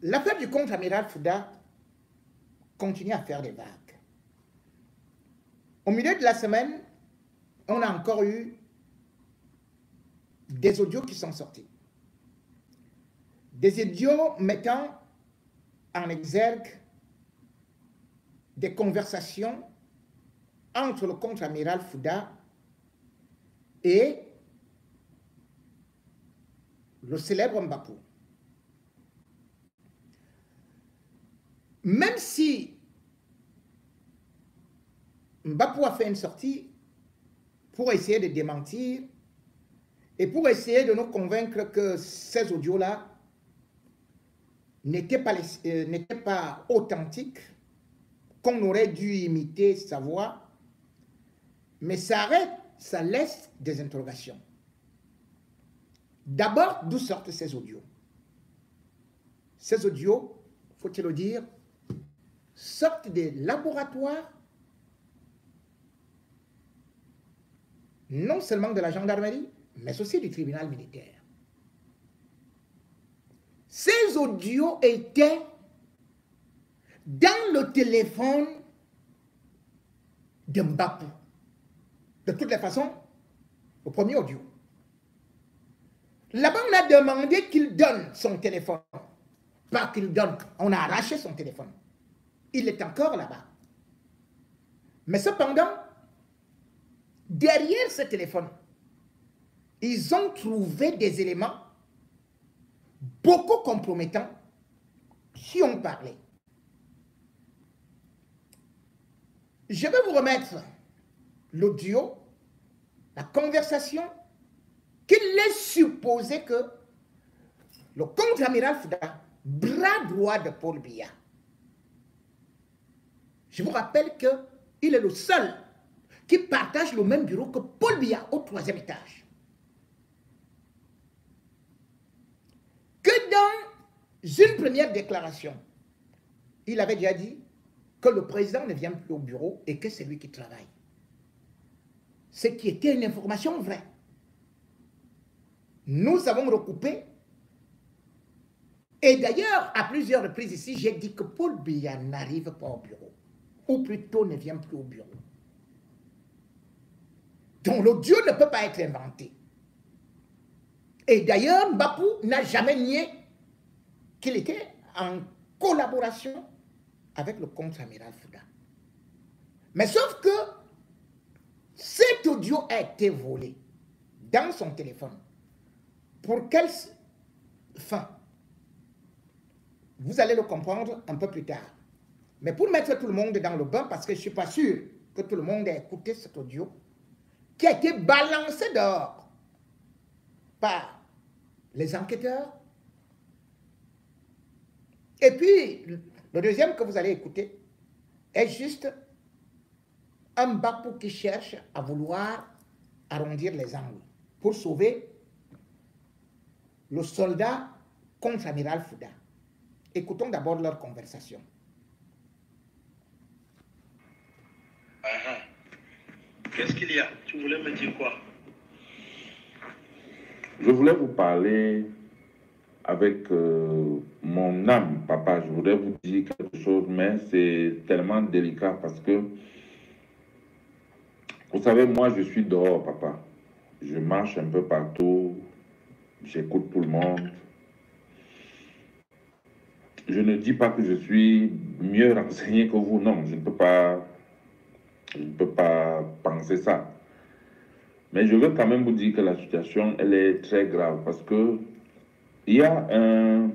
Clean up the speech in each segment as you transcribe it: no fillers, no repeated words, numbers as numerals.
l'affaire du contre-amiral Fouda continue à faire des vagues. Au milieu de la semaine, on a encore eu des audios qui sont sortis. Des audios mettant en exergue des conversations entre le contre-amiral Fouda et le célèbre Mbapou. Même si Mbapou a fait une sortie pour essayer de démentir et pour essayer de nous convaincre que ces audios-là n'étaient pas authentiques, qu'on aurait dû imiter sa voix, mais ça laisse des interrogations. D'abord, d'où sortent ces audios? Ces audios, faut-il le dire, sortent des laboratoires, non seulement de la gendarmerie, mais aussi du tribunal militaire. Ces audios étaient dans le téléphone de Mbapou. De toutes les façons, au premier audio. Là-bas, on a demandé qu'il donne son téléphone. Pas qu'il donne, on a arraché son téléphone. Il est encore là-bas. Mais cependant, derrière ce téléphone, ils ont trouvé des éléments beaucoup compromettants qui ont parlé. Je vais vous remettre l'audio, la conversation, qu'il est supposé que le contre-amiral Fouda, bras droit de Paul Biya, je vous rappelle qu'il est le seul qui partage le même bureau que Paul Biya au 3e étage. Que dans une première déclaration, il avait déjà dit que le président ne vient plus au bureau et que c'est lui qui travaille. Ce qui était une information vraie. Nous avons recoupé. Et d'ailleurs, à plusieurs reprises ici, j'ai dit que Paul Biya n'arrive pas au bureau. Ou plutôt ne vient plus au bureau. Donc l'audio ne peut pas être inventé. Et d'ailleurs, Mbapou n'a jamais nié qu'il était en collaboration avec le contre-amiral Fouda. Mais sauf que cet audio a été volé dans son téléphone. Pour quelle fin? Vous allez le comprendre un peu plus tard. Mais pour mettre tout le monde dans le bain, parce que je ne suis pas sûr que tout le monde ait écouté cet audio, qui a été balancé dehors par les enquêteurs. Et puis, le deuxième que vous allez écouter est juste un Mbapou qui cherche à vouloir arrondir les angles pour sauver le soldat contre-amiral Fouda. Écoutons d'abord leur conversation. Qu'est-ce qu'il y a? Tu voulais me dire quoi? Je voulais vous parler avec mon âme, papa. Je voudrais vous dire quelque chose, mais c'est tellement délicat parce que, vous savez, moi, je suis dehors, papa. Je marche un peu partout, j'écoute tout le monde. Je ne dis pas que je suis mieux renseigné que vous, non, je ne peux pas penser ça. Mais je veux quand même vous dire que la situation, elle est très grave parce que il y a un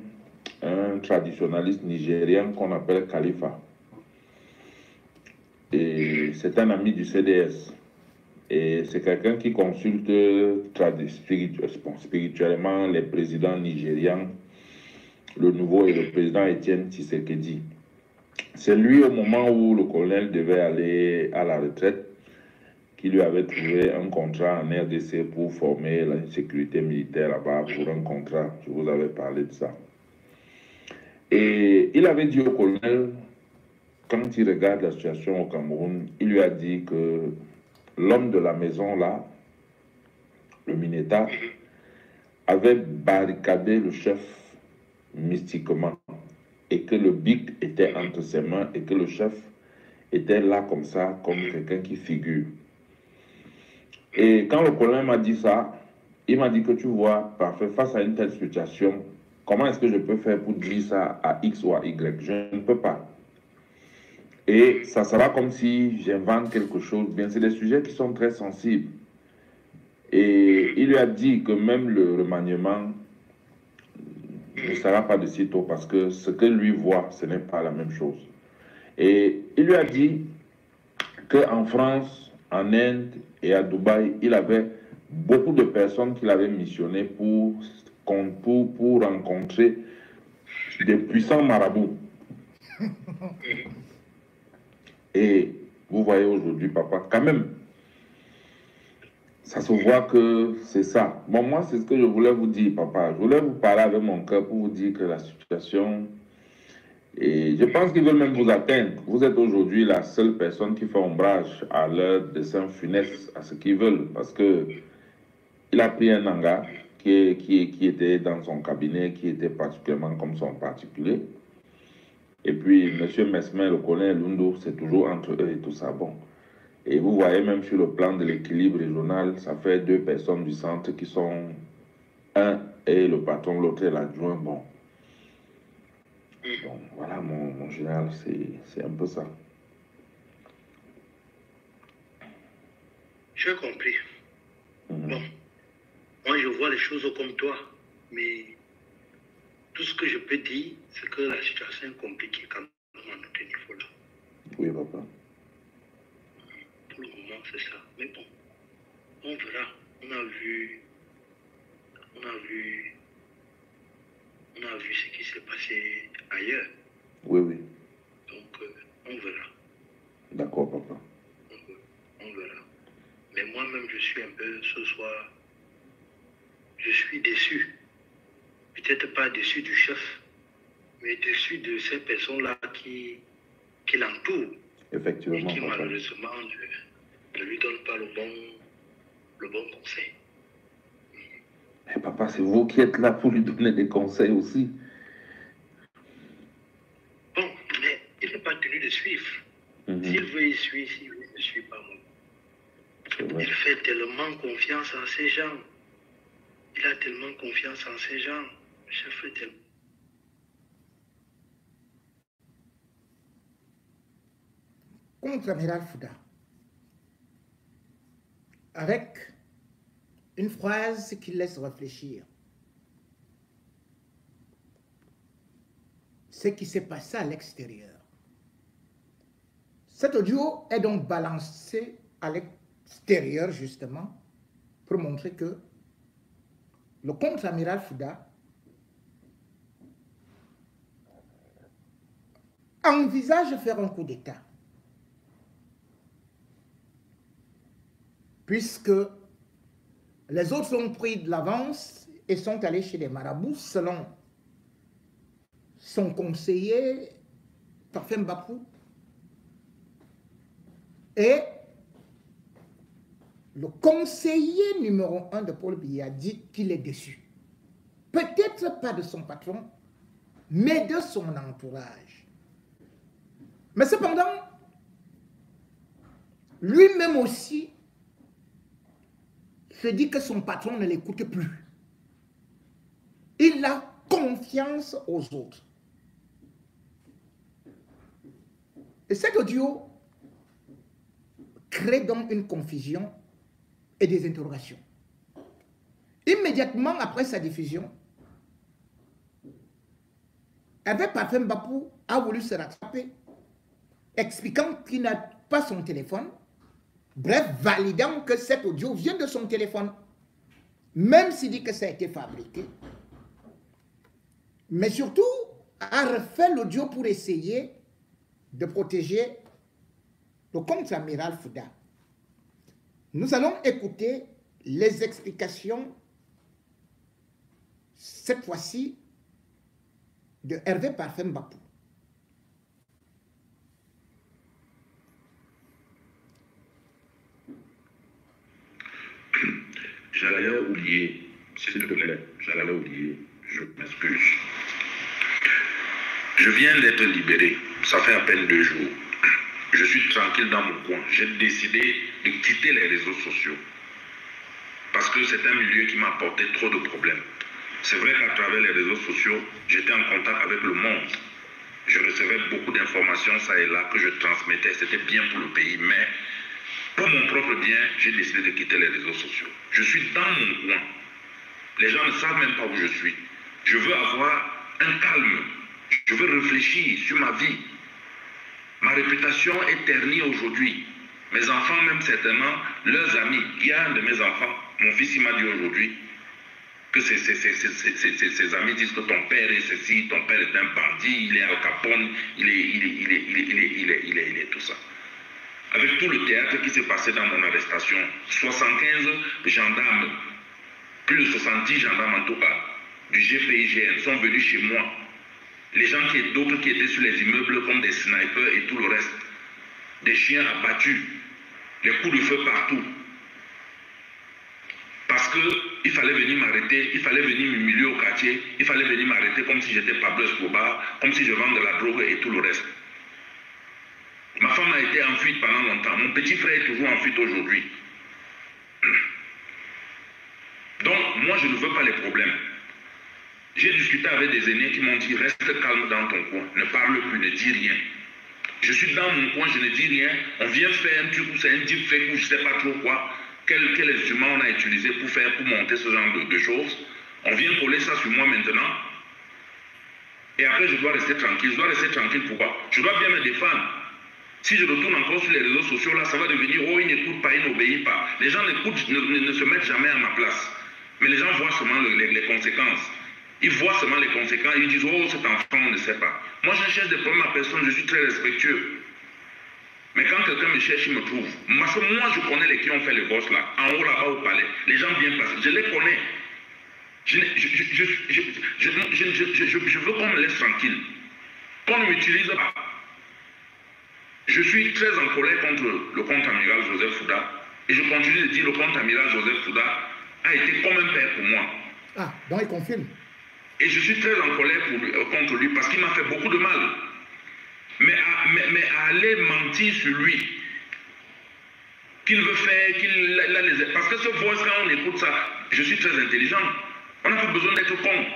traditionnaliste nigérien qu'on appelle Khalifa. Et c'est un ami du CDS. Et c'est quelqu'un qui consulte spirituellement les présidents nigérians, le nouveau et le président Étienne Tshisekedi. C'est lui, au moment où le colonel devait aller à la retraite, qui lui avait trouvé un contrat en RDC pour former la sécurité militaire là-bas, pour un contrat. Je vous avais parlé de ça. Et il avait dit au colonel, quand il regarde la situation au Cameroun, il lui a dit que l'homme de la maison là, le Mineta, avait barricadé le chef mystiquement. et que le bic était entre ses mains et que le chef était là comme ça, comme quelqu'un qui figure. Et quand le colonel m'a dit ça, il m'a dit que tu vois, parfait, face à une telle situation, comment est-ce que je peux faire pour dire ça à X ou à Y? Je ne peux pas. Et ça sera comme si j'invente quelque chose. Bien, c'est des sujets qui sont très sensibles. Et il lui a dit que même le remaniement ne sera pas de sitôt parce que ce que lui voit, ce n'est pas la même chose. Et il lui a dit qu'en France, en Inde et à Dubaï, il avait beaucoup de personnes qu'il avait missionnées pour rencontrer des puissants marabouts. Et vous voyez aujourd'hui, papa, quand même, ça se voit que c'est ça. Bon, moi, c'est ce que je voulais vous dire, papa. Je voulais vous parler avec mon cœur pour vous dire que la situation... Et je pense qu'ils veulent même vous atteindre. Vous êtes aujourd'hui la seule personne qui fait ombrage à leur dessein funeste, à ce qu'ils veulent. Parce que il a pris un Nanga qui était dans son cabinet, qui était particulièrement comme son particulier. Et puis, M. Mesmer, le colonel Lundo, c'est toujours entre eux et tout ça. Bon. Et vous voyez, même sur le plan de l'équilibre régional, ça fait deux personnes du centre qui sont un et le patron, l'autre est l'adjoint. Bon. Donc, voilà, mon général, c'est un peu ça. J'ai compris. Bon, moi je vois les choses comme toi, mais tout ce que je peux dire, c'est que la situation est compliquée quand même à notre niveau là. Oui, papa. Pour le moment, c'est ça. Mais bon, on verra. On a vu ce qui s'est passé ailleurs. Oui, oui. Donc, on verra. D'accord, papa. On verra. Mais moi-même, je suis un peu, ce soir, je suis déçu. Peut-être pas déçu du chef, mais déçu de ces personnes-là qui l'entourent. Effectivement, et qui, papa. malheureusement, ne lui donnent pas le bon conseil. Mais papa, c'est vous qui êtes là pour lui donner des conseils aussi. Bon, mais il n'est pas tenu de suivre. S'il veut, il suit. S'il veut, il ne suit pas moi. Il fait tellement confiance en ces gens. Il a tellement confiance en ces gens. Le chef est tellement... Contre-amiral Fouda, avec une phrase qui laisse réfléchir. Ce qui s'est passé à l'extérieur. Cet audio est donc balancé à l'extérieur, justement, pour montrer que le contre-amiral Fouda envisage de faire un coup d'État. Puisque les autres ont pris de l'avance et sont allés chez les marabouts selon son conseiller, Parfait Mbapou, et le conseiller numéro 1 de Paul Biya dit qu'il est déçu. Peut-être pas de son patron, mais de son entourage. Mais cependant, lui-même aussi se dit que son patron ne l'écoute plus. Il a confiance aux autres. Et cet audio crée donc une confusion et des interrogations. Immédiatement après sa diffusion, Hervé Parfait Mbapou a voulu se rattraper, expliquant qu'il n'a pas son téléphone, bref, validant que cet audio vient de son téléphone, même s'il dit que ça a été fabriqué. Mais surtout, a refait l'audio pour essayer de protéger le contre-amiral Fouda. Nous allons écouter les explications, cette fois-ci, de Hervé Parfait Mbapou. J'allais oublier, s'il te plaît, j'allais oublier, je m'excuse. Je viens d'être libéré, ça fait à peine 2 jours. Je suis tranquille dans mon coin. J'ai décidé de quitter les réseaux sociaux. Parce que c'est un milieu qui m'a apporté trop de problèmes. C'est vrai qu'à travers les réseaux sociaux, j'étais en contact avec le monde. Je recevais beaucoup d'informations, ça et là, que je transmettais. C'était bien pour le pays. Mais pour mon propre bien, j'ai décidé de quitter les réseaux sociaux. Je suis dans mon coin. Les gens ne savent même pas où je suis. Je veux avoir un calme. Je veux réfléchir sur ma vie. Ma réputation est ternie aujourd'hui. Mes enfants, même certainement, leurs amis. Il y a un de mes enfants, mon fils, il m'a dit aujourd'hui que ses amis disent que ton père est ceci, ton père est un bandit, il est Al Capone, il est tout ça. Avec tout le théâtre qui s'est passé dans mon arrestation, 75 gendarmes, plus de 70 gendarmes en tout cas, du GPIGN sont venus chez moi. Les gens d'autres qui étaient sur les immeubles comme des snipers et tout le reste. Des chiens abattus, les coups de feu partout. Parce qu'il fallait venir m'arrêter, il fallait venir m'humilier au quartier, il fallait venir m'arrêter comme si j'étais Pablo Escobar, comme si je vendais de la drogue et tout le reste. Ma femme a été en fuite pendant longtemps. Mon petit frère est toujours en fuite aujourd'hui. Donc, moi, je ne veux pas les problèmes. J'ai discuté avec des aînés qui m'ont dit, reste calme dans ton coin, ne parle plus, ne dis rien. Je suis dans mon coin, je ne dis rien. On vient faire un truc où c'est un deepfake ou je ne sais pas trop quoi. Quel instrument on a utilisé pour monter ce genre de choses. On vient coller ça sur moi maintenant. Et après, je dois rester tranquille. Je dois rester tranquille pourquoi? Je dois bien me défendre. Si je retourne encore sur les réseaux sociaux, là, ça va devenir, oh, il n'écoute pas, il n'obéit pas. Les gens n'écoutent, ne se mettent jamais à ma place. Mais les gens voient seulement les conséquences. Ils voient seulement les conséquences, ils disent, oh, cet enfant, on ne sait pas. Moi, je cherche des problèmes à personne, je suis très respectueux. Mais quand quelqu'un me cherche, il me trouve. Parce que moi, je connais les qui ont fait les gosses là, en haut là-bas au palais. Les gens bien passés, je les connais. Je veux qu'on me laisse tranquille. Qu'on ne m'utilise pas. Je suis très en colère contre le contre-amiral Joseph Fouda. Et je continue de dire le contre-amiral Joseph Fouda a été comme un père pour moi. Ah, donc il confirme. Et je suis très en colère contre lui parce qu'il m'a fait beaucoup de mal. Mais à aller mentir sur lui, qu'il veut faire, parce que ce voice, quand on écoute ça, je suis très intelligent. On n'a pas besoin d'être con.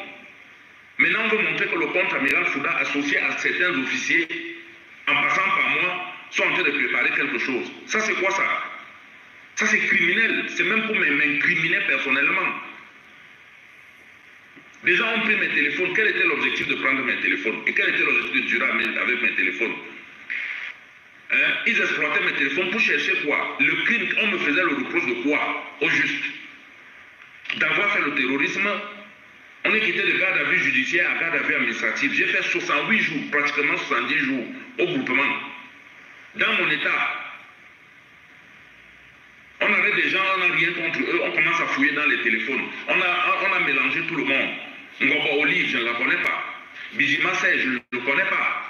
Maintenant, on veut montrer que le contre-amiral Fouda, associé à certains officiers, en passant par moi, sont en train de préparer quelque chose. Ça, c'est quoi ça? Ça, c'est criminel. C'est même pour m'incriminer personnellement. Les gens ont pris mes téléphones. Quel était l'objectif de prendre mes téléphones? Et quel était l'objectif de durer avec mes téléphones? Ils exploitaient mes téléphones pour chercher quoi? Le crime, on me faisait le reproche de quoi? Au juste. D'avoir fait le terrorisme. On est quitté de garde à vue judiciaire à garde à vue administrative. J'ai fait 68 jours, pratiquement 70 jours au groupement. Dans mon état, on arrête des gens, on n'a rien contre eux, on commence à fouiller dans les téléphones. On a mélangé tout le monde. Ngoba Olive, je ne la connais pas. Bijima Sey, je ne le connais pas.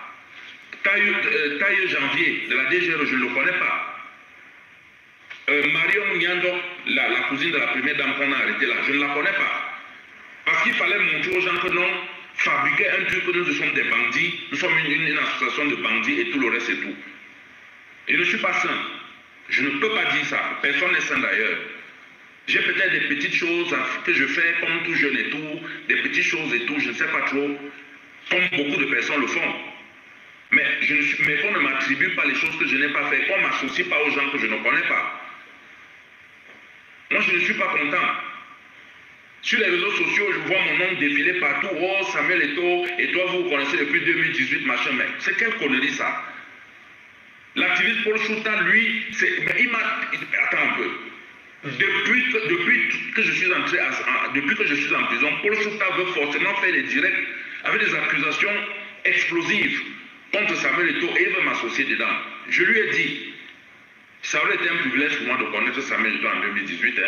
Taille Janvier, de la DGR, je ne le connais pas. Marion Nyando, la cousine de la première dame qu'on a arrêtée là, je ne la connais pas. Parce qu'il fallait montrer aux gens que non, fabriquer un truc que nous sommes des bandits, nous sommes une association de bandits et tout le reste et tout. Et je ne suis pas sain. Je ne peux pas dire ça. Personne n'est sain d'ailleurs. J'ai peut-être des petites choses que je fais comme tout jeune et tout, des petites choses et tout, je ne sais pas trop, comme beaucoup de personnes le font. Mais qu'on ne m'attribue pas les choses que je n'ai pas fait, qu'on ne m'associe pas aux gens que je ne connais pas. Moi, je ne suis pas content. Sur les réseaux sociaux, je vois mon nom défiler partout. Oh, Samuel Eto'o, et toi, vous connaissez depuis 2018, machin. Mais c'est quelle connerie ça? L'activiste Paul Chouta, lui, il m'a... Attends un peu. Depuis que je suis en prison, Paul Chouta veut forcément faire les directs avec des accusations explosives contre Samuel Eto'o et il veut m'associer dedans. Je lui ai dit, ça aurait été un privilège pour moi de connaître Samuel Eto'o en 2018,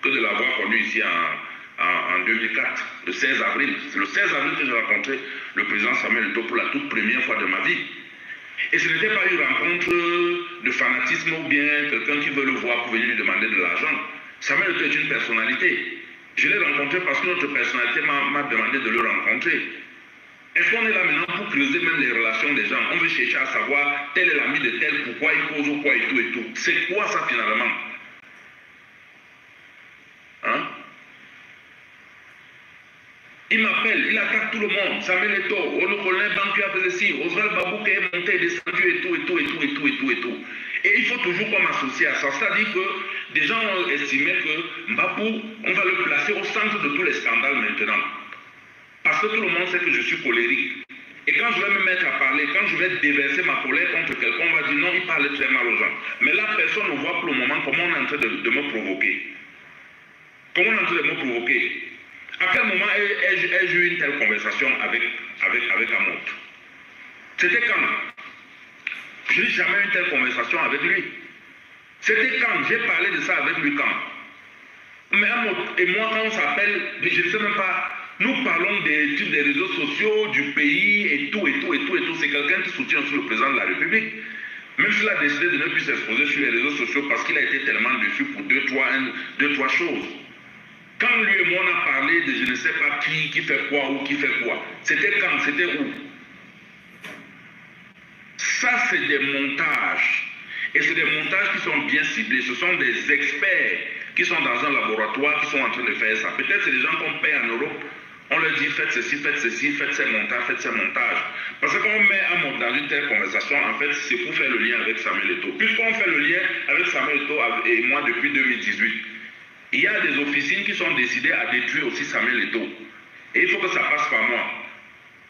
que de l'avoir connu ici en 2004, le 16 avril. C'est le 16 avril que j'ai rencontré le président Samuel Eto'o pour la toute première fois de ma vie. Et ce n'était pas une rencontre de fanatisme ou bien quelqu'un qui veut le voir pour venir lui demander de l'argent. Samuel Eto'o est une personnalité. Je l'ai rencontré parce que notre personnalité m'a demandé de le rencontrer. Est-ce qu'on est là maintenant pour creuser même les relations des gens? On veut chercher à savoir tel est l'ami de tel, pourquoi il cause ou quoi et tout et tout. C'est quoi ça finalement? Hein? Il m'appelle, il attaque tout le monde. Samuel Eto'o, le colonel Bankia faisait ci, Oswald Babou qui est monté, descendu et tout, et tout, et tout, et tout, et tout, et tout. Et il faut toujours qu'on m'associe à ça. C'est-à-dire que des gens ont estimé que Mbapou, on va le placer au centre de tous les scandales maintenant. Parce que tout le monde sait que je suis colérique. Et quand je vais me mettre à parler, quand je vais déverser ma colère contre quelqu'un, on va dire non, il parle très mal aux gens. Mais là, personne ne voit pour le moment comment on est en train de me provoquer. Comment on est en train de me provoquer? À quel moment ai-je eu une telle conversation avec Amot? C'était quand? Je n'ai jamais eu une telle conversation avec lui. C'était quand? J'ai parlé de ça avec lui quand? Mais Amot et moi, quand on s'appelle, je ne sais même pas, nous parlons des réseaux sociaux, du pays et tout, et tout, et tout, et tout. C'est quelqu'un qui soutient sur le président de la République. Même s'il a décidé de ne plus s'exposer sur les réseaux sociaux parce qu'il a été tellement déçu pour deux, trois choses. Quand lui et moi on a parlé de je ne sais pas qui fait quoi ou qui fait quoi, c'était quand, c'était où? Ça, c'est des montages. Et c'est des montages qui sont bien ciblés. Ce sont des experts qui sont dans un laboratoire, qui sont en train de faire ça. Peut-être c'est des gens qu'on paie en Europe. On leur dit faites ceci, faites ces montages, faites ces montages. Parce qu'on met Amot dans une telle conversation, en fait, c'est pour faire le lien avec Samuel Eto'o. Puisqu'on fait le lien avec Samuel Eto'o et moi depuis 2018. Il y a des officines qui sont décidées à détruire aussi Samuel Eto'o. Et il faut que ça passe par moi.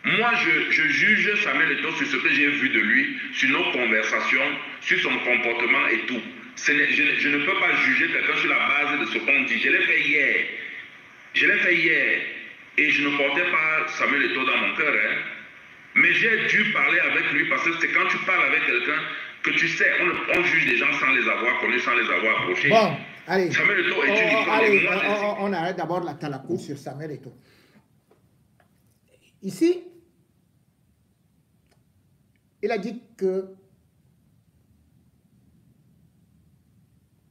Moi, je juge Samuel Eto'o sur ce que j'ai vu de lui, sur nos conversations, sur son comportement et tout. Je ne peux pas juger quelqu'un sur la base de ce qu'on dit. Je l'ai fait hier. Je l'ai fait hier. Et je ne portais pas Samuel Eto'o dans mon cœur. Hein. Mais j'ai dû parler avec lui parce que c'est quand tu parles avec quelqu'un que tu sais, on juge des gens sans les avoir connus, sans les avoir approchés. Bon, allez. Samuel Eto'o est allez, on arrête d'abord la talakou sur Samuel Eto'o. Ici, il a dit que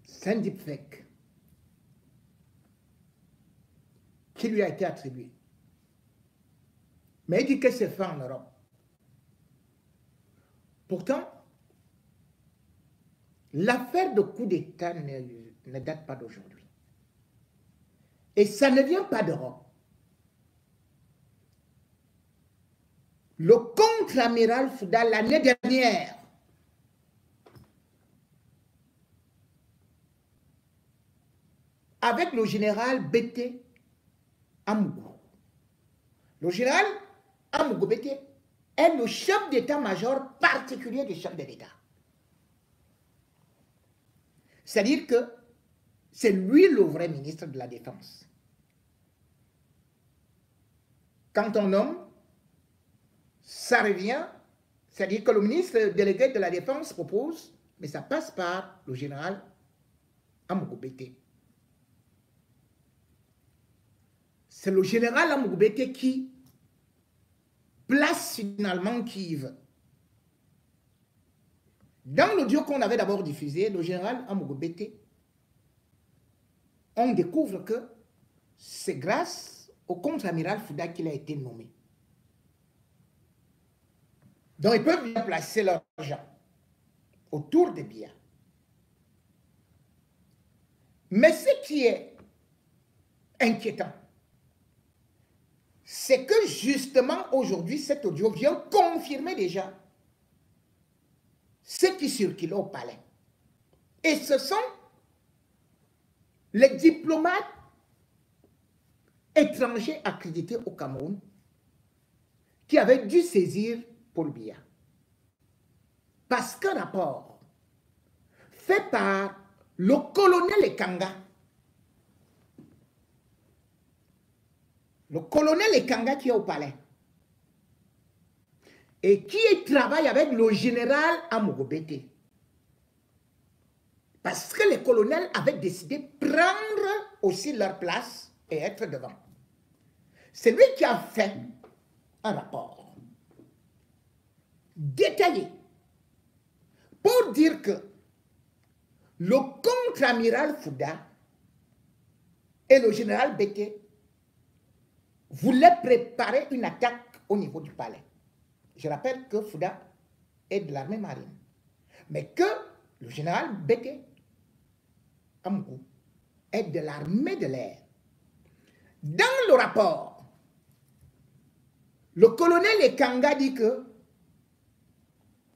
c'est un deepfake qui lui a été attribué. Mais il dit que c'est fait en Europe. Pourtant, l'affaire de coup d'État ne date pas d'aujourd'hui. Et ça ne vient pas d'Europe. Le contre-amiral Fouda, l'année dernière, avec le général Bété Amougou. Le général Amougou Bété est le chef d'état-major particulier des chefs de l'État. C'est-à-dire que c'est lui le vrai ministre de la Défense. Quand on nomme, ça revient, c'est-à-dire que le ministre délégué de la Défense propose, mais ça passe par le général Amougou Bété. C'est le général Amougou Bété qui place finalement Kiev. Dans l'audio qu'on avait d'abord diffusé, le général Amougou Bété, on découvre que c'est grâce au contre-amiral Fouda qu'il a été nommé. Donc ils peuvent bien placer leur argent autour des biens. Mais ce qui est inquiétant, c'est que justement aujourd'hui, cet audio vient confirmer déjà ce qui circule au palais. Et ce sont les diplomates étrangers accrédités au Cameroun qui avaient dû saisir Paul Biya. Parce qu'un rapport fait par le colonel Ekanga, qui est au palais, et qui travaille avec le général Amougou Bété. Parce que les colonels avaient décidé de prendre aussi leur place et être devant. C'est lui qui a fait un rapport détaillé pour dire que le contre-amiral Fouda et le général Bété voulaient préparer une attaque au niveau du palais. Je rappelle que Fouda est de l'armée marine. Mais que le général Bété Amougou est de l'armée de l'air. Dans le rapport, le colonel Ekanga dit que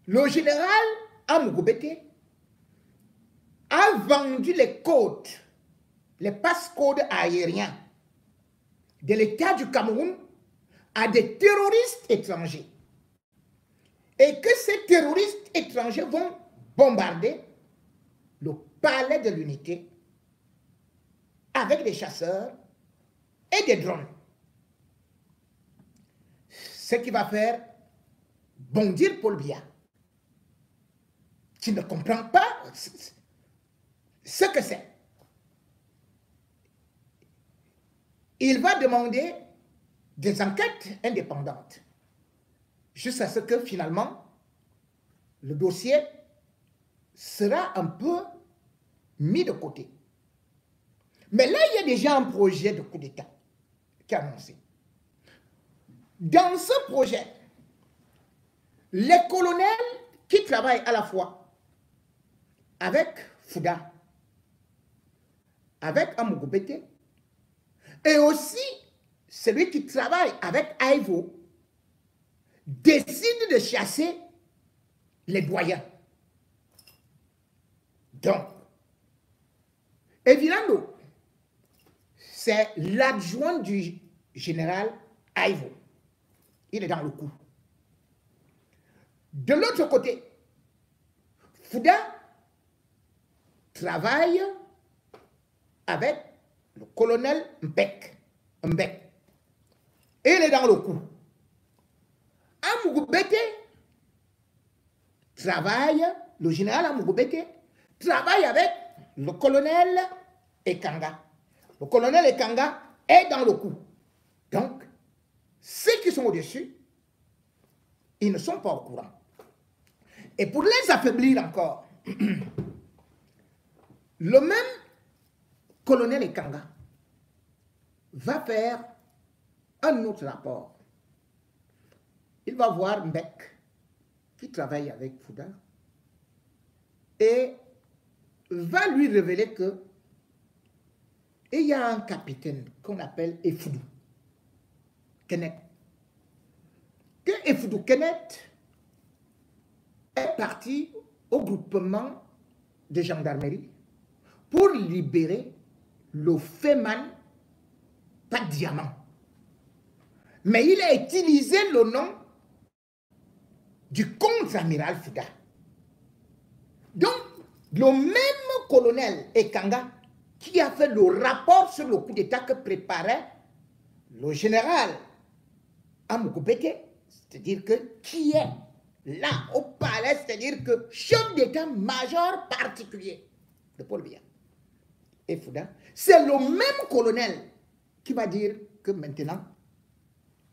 le général Amougou Bété a vendu les codes, les passe-codes aériens de l'État du Cameroun à des terroristes étrangers. Et que ces terroristes étrangers vont bombarder le palais de l'unité avec des chasseurs et des drones. Ce qui va faire bondir Paul Biya, qui ne comprend pas ce que c'est. Il va demander des enquêtes indépendantes jusqu'à ce que finalement le dossier sera un peu mis de côté. Mais là, il y a déjà un projet de coup d'État qui est annoncé. Dans ce projet, les colonels qui travaillent à la fois avec Fouda, avec Amougou Bété, et aussi celui qui travaille avec Aïvo, décide de chasser les doyens. Donc, Evilando, c'est l'adjoint du général Aïvo. Il est dans le coup. De l'autre côté, Fouda travaille avec le colonel Mbek. Et il est dans le coup. Amougou Bété travaille, le général Amougou Bété travaille avec le colonel Ekanga. Le colonel Ekanga est dans le coup. Donc, ceux qui sont au-dessus, ils ne sont pas au courant. Et pour les affaiblir encore, le même colonel Ekanga va faire un autre rapport. Il va voir Mbek, qui travaille avec Fouda, et va lui révéler que il y a un capitaine qu'on appelle Efoudou Kenneth. Que Efoudou Kenneth est parti au groupement de gendarmerie pour libérer le Féman, pas de diamant. Mais il a utilisé le nom du contre-amiral Fouda. Donc, le même colonel Ekanga qui a fait le rapport sur le coup d'État que préparait le général Amougou Bété, c'est-à-dire que qui est là au palais, c'est-à-dire que chef d'état-major particulier de Paul Biya et Fouda, c'est le même colonel qui va dire que maintenant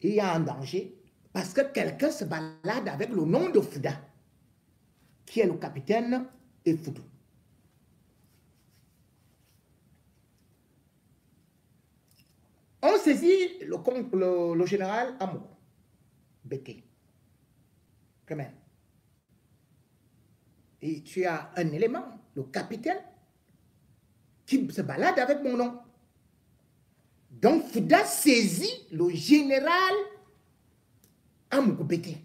il y a un danger parce que quelqu'un se balade avec le nom de Fouda, qui est le capitaine Efoudou. On saisit le général Amougou Bété. Quand même. Et tu as un élément, le capitaine, qui se balade avec mon nom. Donc Fouda saisit le général Amougou Bété.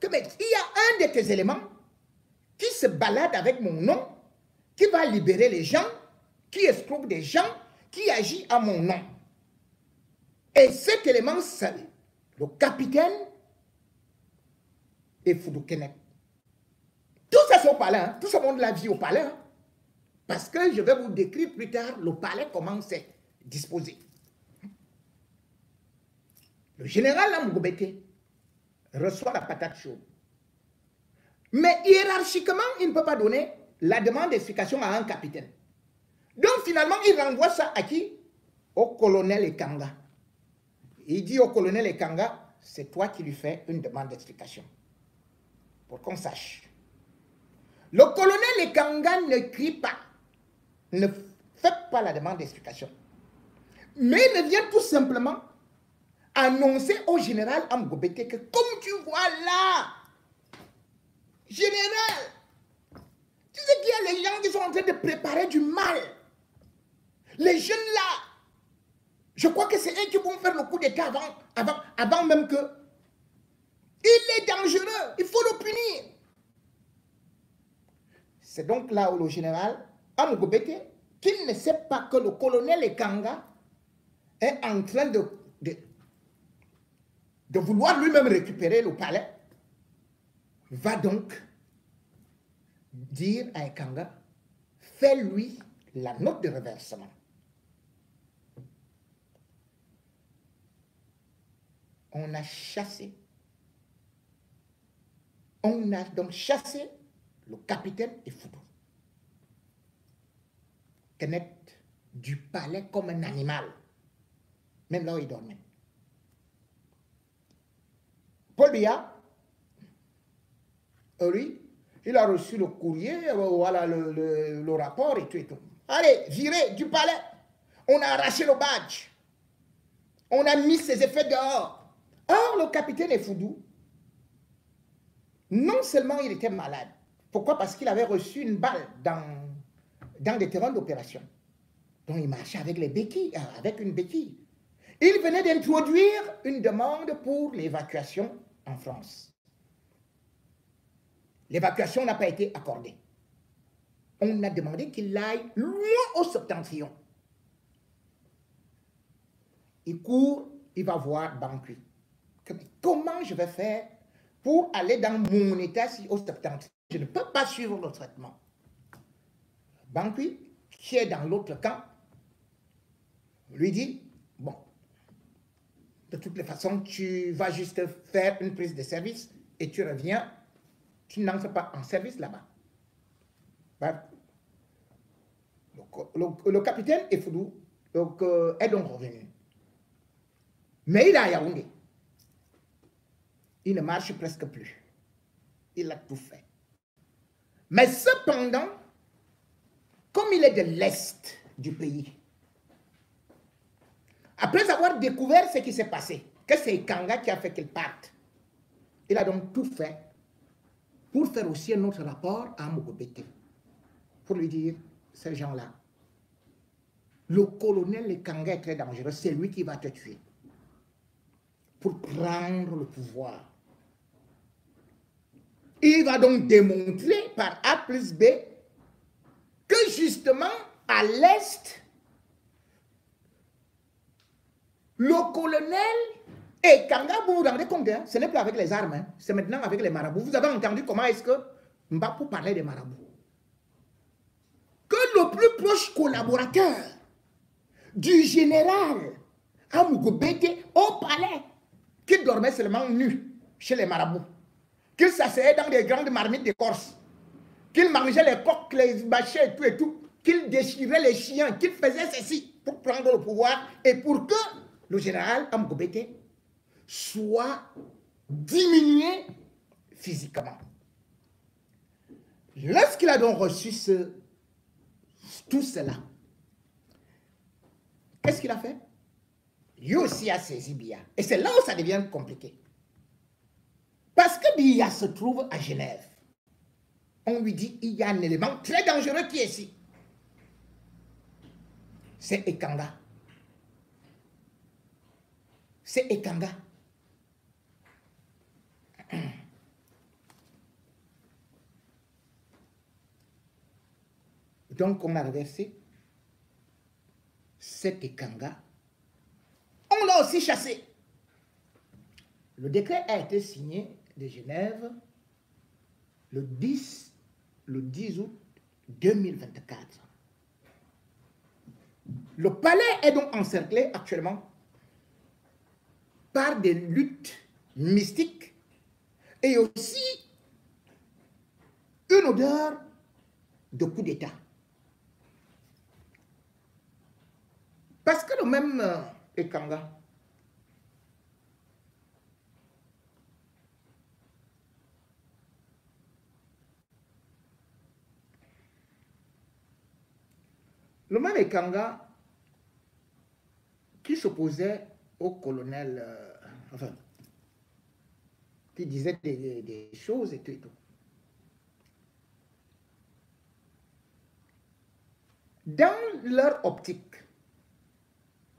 Il y a un de tes éléments qui se balade avec mon nom, qui va libérer les gens, qui escroque des gens, qui agit à mon nom. Et cet élément, c'est le capitaine Efoudou Kenneth. Tout ça, c'est au palais. Hein? Tout ce monde la vie au palais. Hein? Parce que je vais vous décrire plus tard le palais, comment c'est disposé. Le général Amougou Bété reçoit la patate chaude. Mais hiérarchiquement, il ne peut pas donner la demande d'explication à un capitaine. Donc finalement, il renvoie ça à qui? Au colonel Ekanga. Il dit au colonel Ekanga, c'est toi qui lui fais une demande d'explication. Pour qu'on sache. Le colonel Ekanga ne crie pas, ne fait pas la demande d'explication. Mais il ne vient tout simplement annoncer au général Amgobete que comme tu vois là, général, tu sais qu'il y a les gens qui sont en train de préparer du mal. Les jeunes là, je crois que c'est eux qui vont faire le coup d'état avant même que... Il est dangereux, il faut le punir. C'est donc là où le général Amgobete, qu'il ne sait pas que le colonel Ekanga est en train de vouloir lui-même récupérer le palais, va donc dire à Ekanga, fais-lui la note de reversement. On a chassé. On a donc chassé le capitaine Effoudou, Kenneth, du palais comme un animal, même là où il dormait. Paul Biya, lui, il a reçu le courrier, voilà le rapport et tout et tout. Allez, virez du palais. On a arraché le badge. On a mis ses effets dehors. Or, le capitaine Effoudou, non seulement il était malade. Pourquoi? Parce qu'il avait reçu une balle dans des terrains d'opération. Donc il marchait avec les béquilles, avec une béquille. Il venait d'introduire une demande pour l'évacuation en France. L'évacuation n'a pas été accordée. On a demandé qu'il aille loin au septentrion. Il court, il va voir Bankui. Comment je vais faire pour aller dans mon état si au septentrion? Je ne peux pas suivre le traitement. Bankui, qui est dans l'autre camp, lui dit, bon, de toutes les façons, tu vas juste faire une prise de service et tu reviens, tu n'entres pas en service là-bas. Le capitaine Effoudou est donc revenu. Mais il est à Yaoundé. Il ne marche presque plus. Il a tout fait. Mais cependant, comme il est de l'Est du pays, après avoir découvert ce qui s'est passé, que c'est Ekanga qui a fait qu'il parte, il a donc tout fait pour faire aussi un autre rapport à Amgobete, pour lui dire, ces gens-là, le colonel Ekanga est très dangereux, c'est lui qui va te tuer, pour prendre le pouvoir. Il va donc démontrer par A plus B que justement, à l'Est, le colonel Ekanga, vous vous rendez compte, hein, ce n'est plus avec les armes, hein, c'est maintenant avec les marabouts. Vous avez entendu comment est-ce que Mbapou parlait des marabouts? Que le plus proche collaborateur du général Amgobete au palais, qui dormait seulement nu chez les marabouts, qu'il s'asseyait dans des grandes marmites d'écorce, qu'il mangeait les coqs, les bâchets et tout, qu'il déchirait les chiens, qu'il faisait ceci pour prendre le pouvoir et pour que le général Amgobete soit diminué physiquement. Lorsqu'il a donc reçu tout cela, qu'est-ce qu'il a fait? Lui aussi a saisi Biya. Et c'est là où ça devient compliqué. Parce que Biya se trouve à Genève. On lui dit, il y a un élément très dangereux qui est ici. C'est Ekanga. C'est Ekanga. Donc on a reversé cet Ekanga. On l'a aussi chassé. Le décret a été signé de Genève le 10 août 2024. Le palais est donc encerclé actuellement par des luttes mystiques et aussi une odeur de coup d'État. Parce que le même Ekanga, qui s'opposait au colonel, enfin, qui disait des choses et tout et tout. Dans leur optique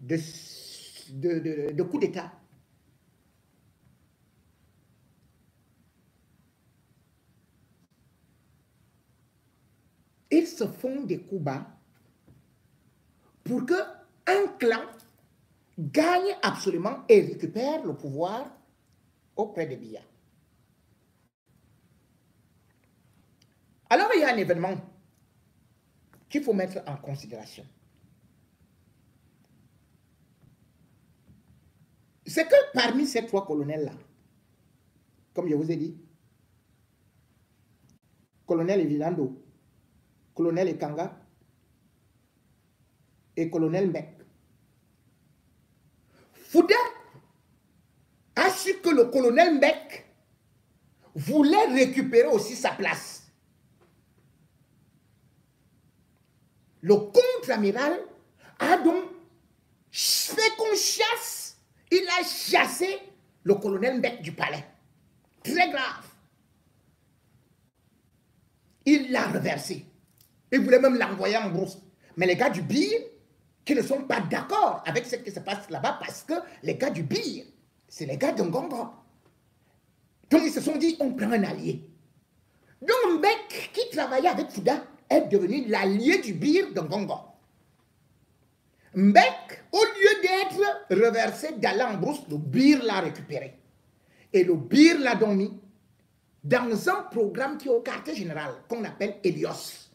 de coup d'État, ils se font des coups bas pour que un clan gagne absolument et récupère le pouvoir auprès des Biya. Alors il y a un événement qu'il faut mettre en considération. C'est que parmi ces trois colonels-là, comme je vous ai dit, colonel Evilando, colonel Ekanga et colonel Mbek, Fouda a su que le colonel Mbek voulait récupérer aussi sa place. Le contre-amiral a donc fait qu'on chasse, il a chassé le colonel Mbek du palais. Très grave. Il l'a reversé. Il voulait même l'envoyer en brousse. Mais les gars du Bir, qui ne sont pas d'accord avec ce qui se passe là-bas, parce que les gars du Bir, c'est les gars de Ngongo. Donc ils se sont dit, on prend un allié. Donc Mbek, qui travaillait avec Fouda, est devenu l'allié du Bir de Ngongo. Mbek, au lieu d'être reversé d'aller en brousse, le Bir l'a récupéré. Et le Bir l'a donc mis dans un programme qui est au quartier général, qu'on appelle Helios,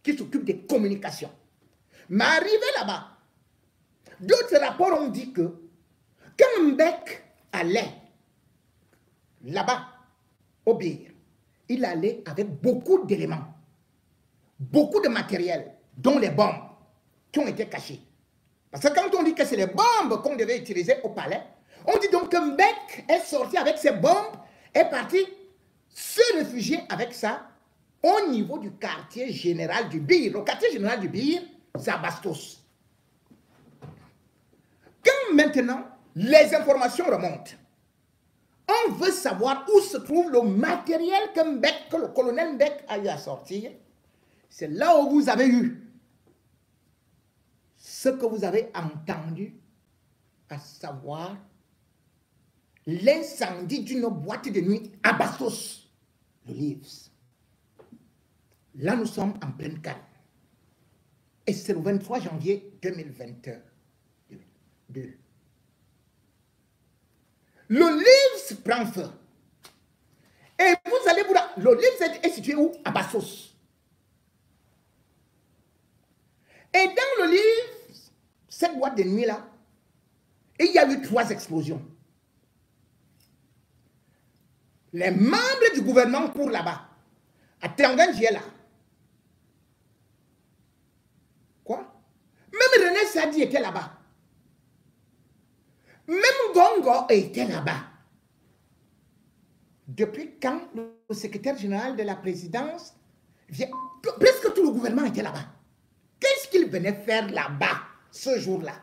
qui s'occupe des communications. Mais arrivé là-bas, d'autres rapports ont dit que quand Mbek allait là-bas, au Bir, il allait avec beaucoup d'éléments, beaucoup de matériel, dont les bombes qui ont été cachées. Parce que quand on dit que c'est les bombes qu'on devait utiliser au palais, on dit donc que Mbek est sorti avec ses bombes, est parti se réfugier avec ça au niveau du quartier général du Bir. Le quartier général du Bir, c'est à Bastos. Quand maintenant les informations remontent, on veut savoir où se trouve le matériel que le colonel Mbek a eu à sortir. C'est là où vous avez eu ce que vous avez entendu, à savoir l'incendie d'une boîte de nuit à Bastos, le Livs. Là, nous sommes en pleine calme. Et c'est le 23 janvier 2022. Le Livs prend feu. Et vous allez vous dire, le Livs est situé où? À Bastos. Et dans le Livs, cette boîte de nuit-là, il y a eu 3 explosions. Les membres du gouvernement courent là-bas. À Tenganji est là. Quoi? Même René Sadi était là-bas. Même Gongo était là-bas. Depuis quand le secrétaire général de la présidence vient, presque tout le gouvernement était là-bas. Qu'est-ce qu'il venait faire là-bas ce jour-là?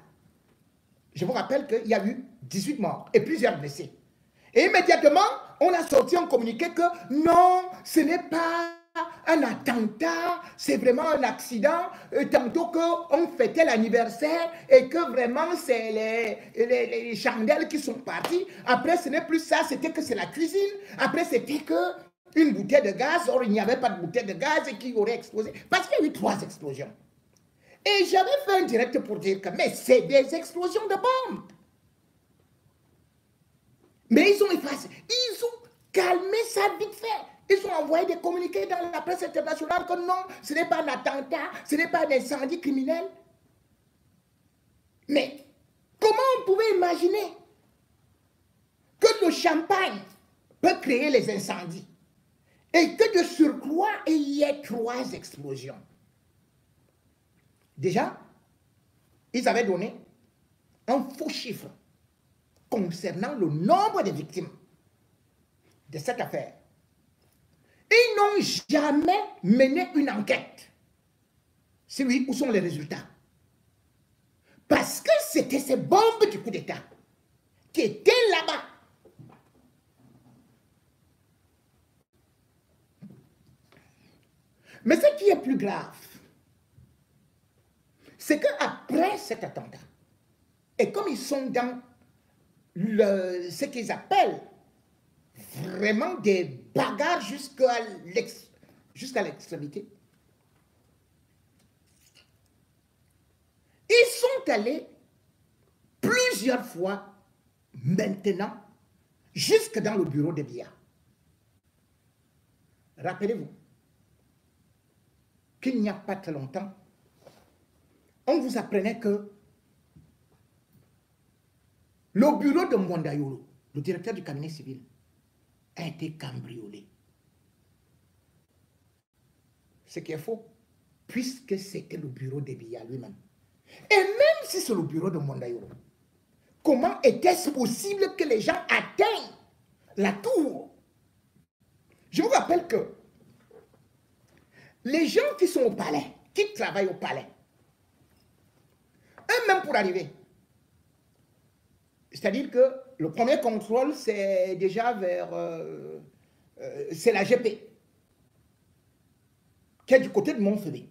Je vous rappelle qu'il y a eu 18 morts et plusieurs blessés. Et immédiatement, on a sorti un communiqué que non, ce n'est pas un attentat, c'est vraiment un accident, tantôt qu'on fêtait l'anniversaire et que vraiment c'est les chandelles qui sont parties. Après, ce n'est plus ça, c'était que c'est la cuisine. Après, c'était que une bouteille de gaz, or il n'y avait pas de bouteille de gaz et qui aurait explosé. Parce qu'il y a eu 3 explosions. Et j'avais fait un direct pour dire que, mais c'est des explosions de bombes. Mais ils ont effacé, ils ont calmé ça vite fait. Ils ont envoyé des communiqués dans la presse internationale que non, ce n'est pas un attentat, ce n'est pas un incendie criminel. Mais comment on pouvait imaginer que le champagne peut créer les incendies et que de surcroît, il y ait 3 explosions? Déjà, ils avaient donné un faux chiffre concernant le nombre de victimes de cette affaire. Ils n'ont jamais mené une enquête. C'est oui, où sont les résultats? Parce que c'était ces bombes du coup d'État. qui étaient là-bas. Mais ce qui est plus grave, c'est qu'après cet attentat, et comme ils sont dans ce qu'ils appellent vraiment des bagarres jusqu'à l'extrémité, ils sont allés plusieurs fois maintenant jusque dans le bureau de Biya. Rappelez-vous qu'il n'y a pas très longtemps, on vous apprenait que le bureau de Mwanda Yolo, le directeur du cabinet civil, a été cambriolé. Ce qui est faux, puisque c'était le bureau de Biya lui-même. Et même si c'est le bureau de Mwanda Yolo, comment était-ce possible que les gens atteignent la tour? Je vous rappelle que les gens qui sont au palais, qui travaillent au palais, eux-mêmes pour arriver, c'est-à-dire que le premier contrôle, c'est déjà vers... c'est la GP, qui est du côté de Montfermeil.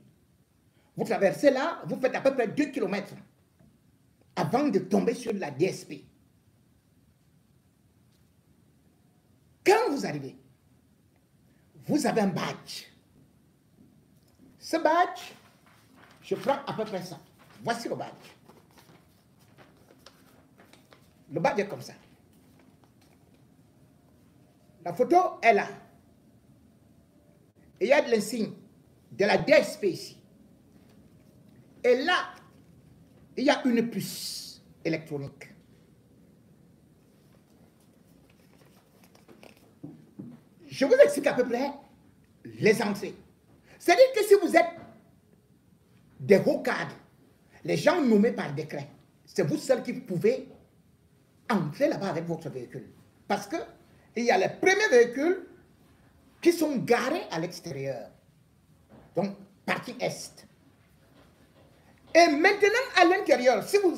Vous traversez là, vous faites à peu près 2 km avant de tomber sur la DSP. Quand vous arrivez, vous avez un badge. Ce badge, je prends à peu près ça. Voici le badge. Le badge est comme ça. La photo est là. Et il y a de l'insigne de la DSP ici. Et là, il y a une puce électronique. Je vous explique à peu près les entrées. C'est-à-dire que si vous êtes des hauts cadres, les gens nommés par décret, c'est vous seuls qui pouvez entrer là-bas avec votre véhicule. Parce que il y a les premiers véhicules qui sont garés à l'extérieur. Donc, partie est. Et maintenant, à l'intérieur, si vous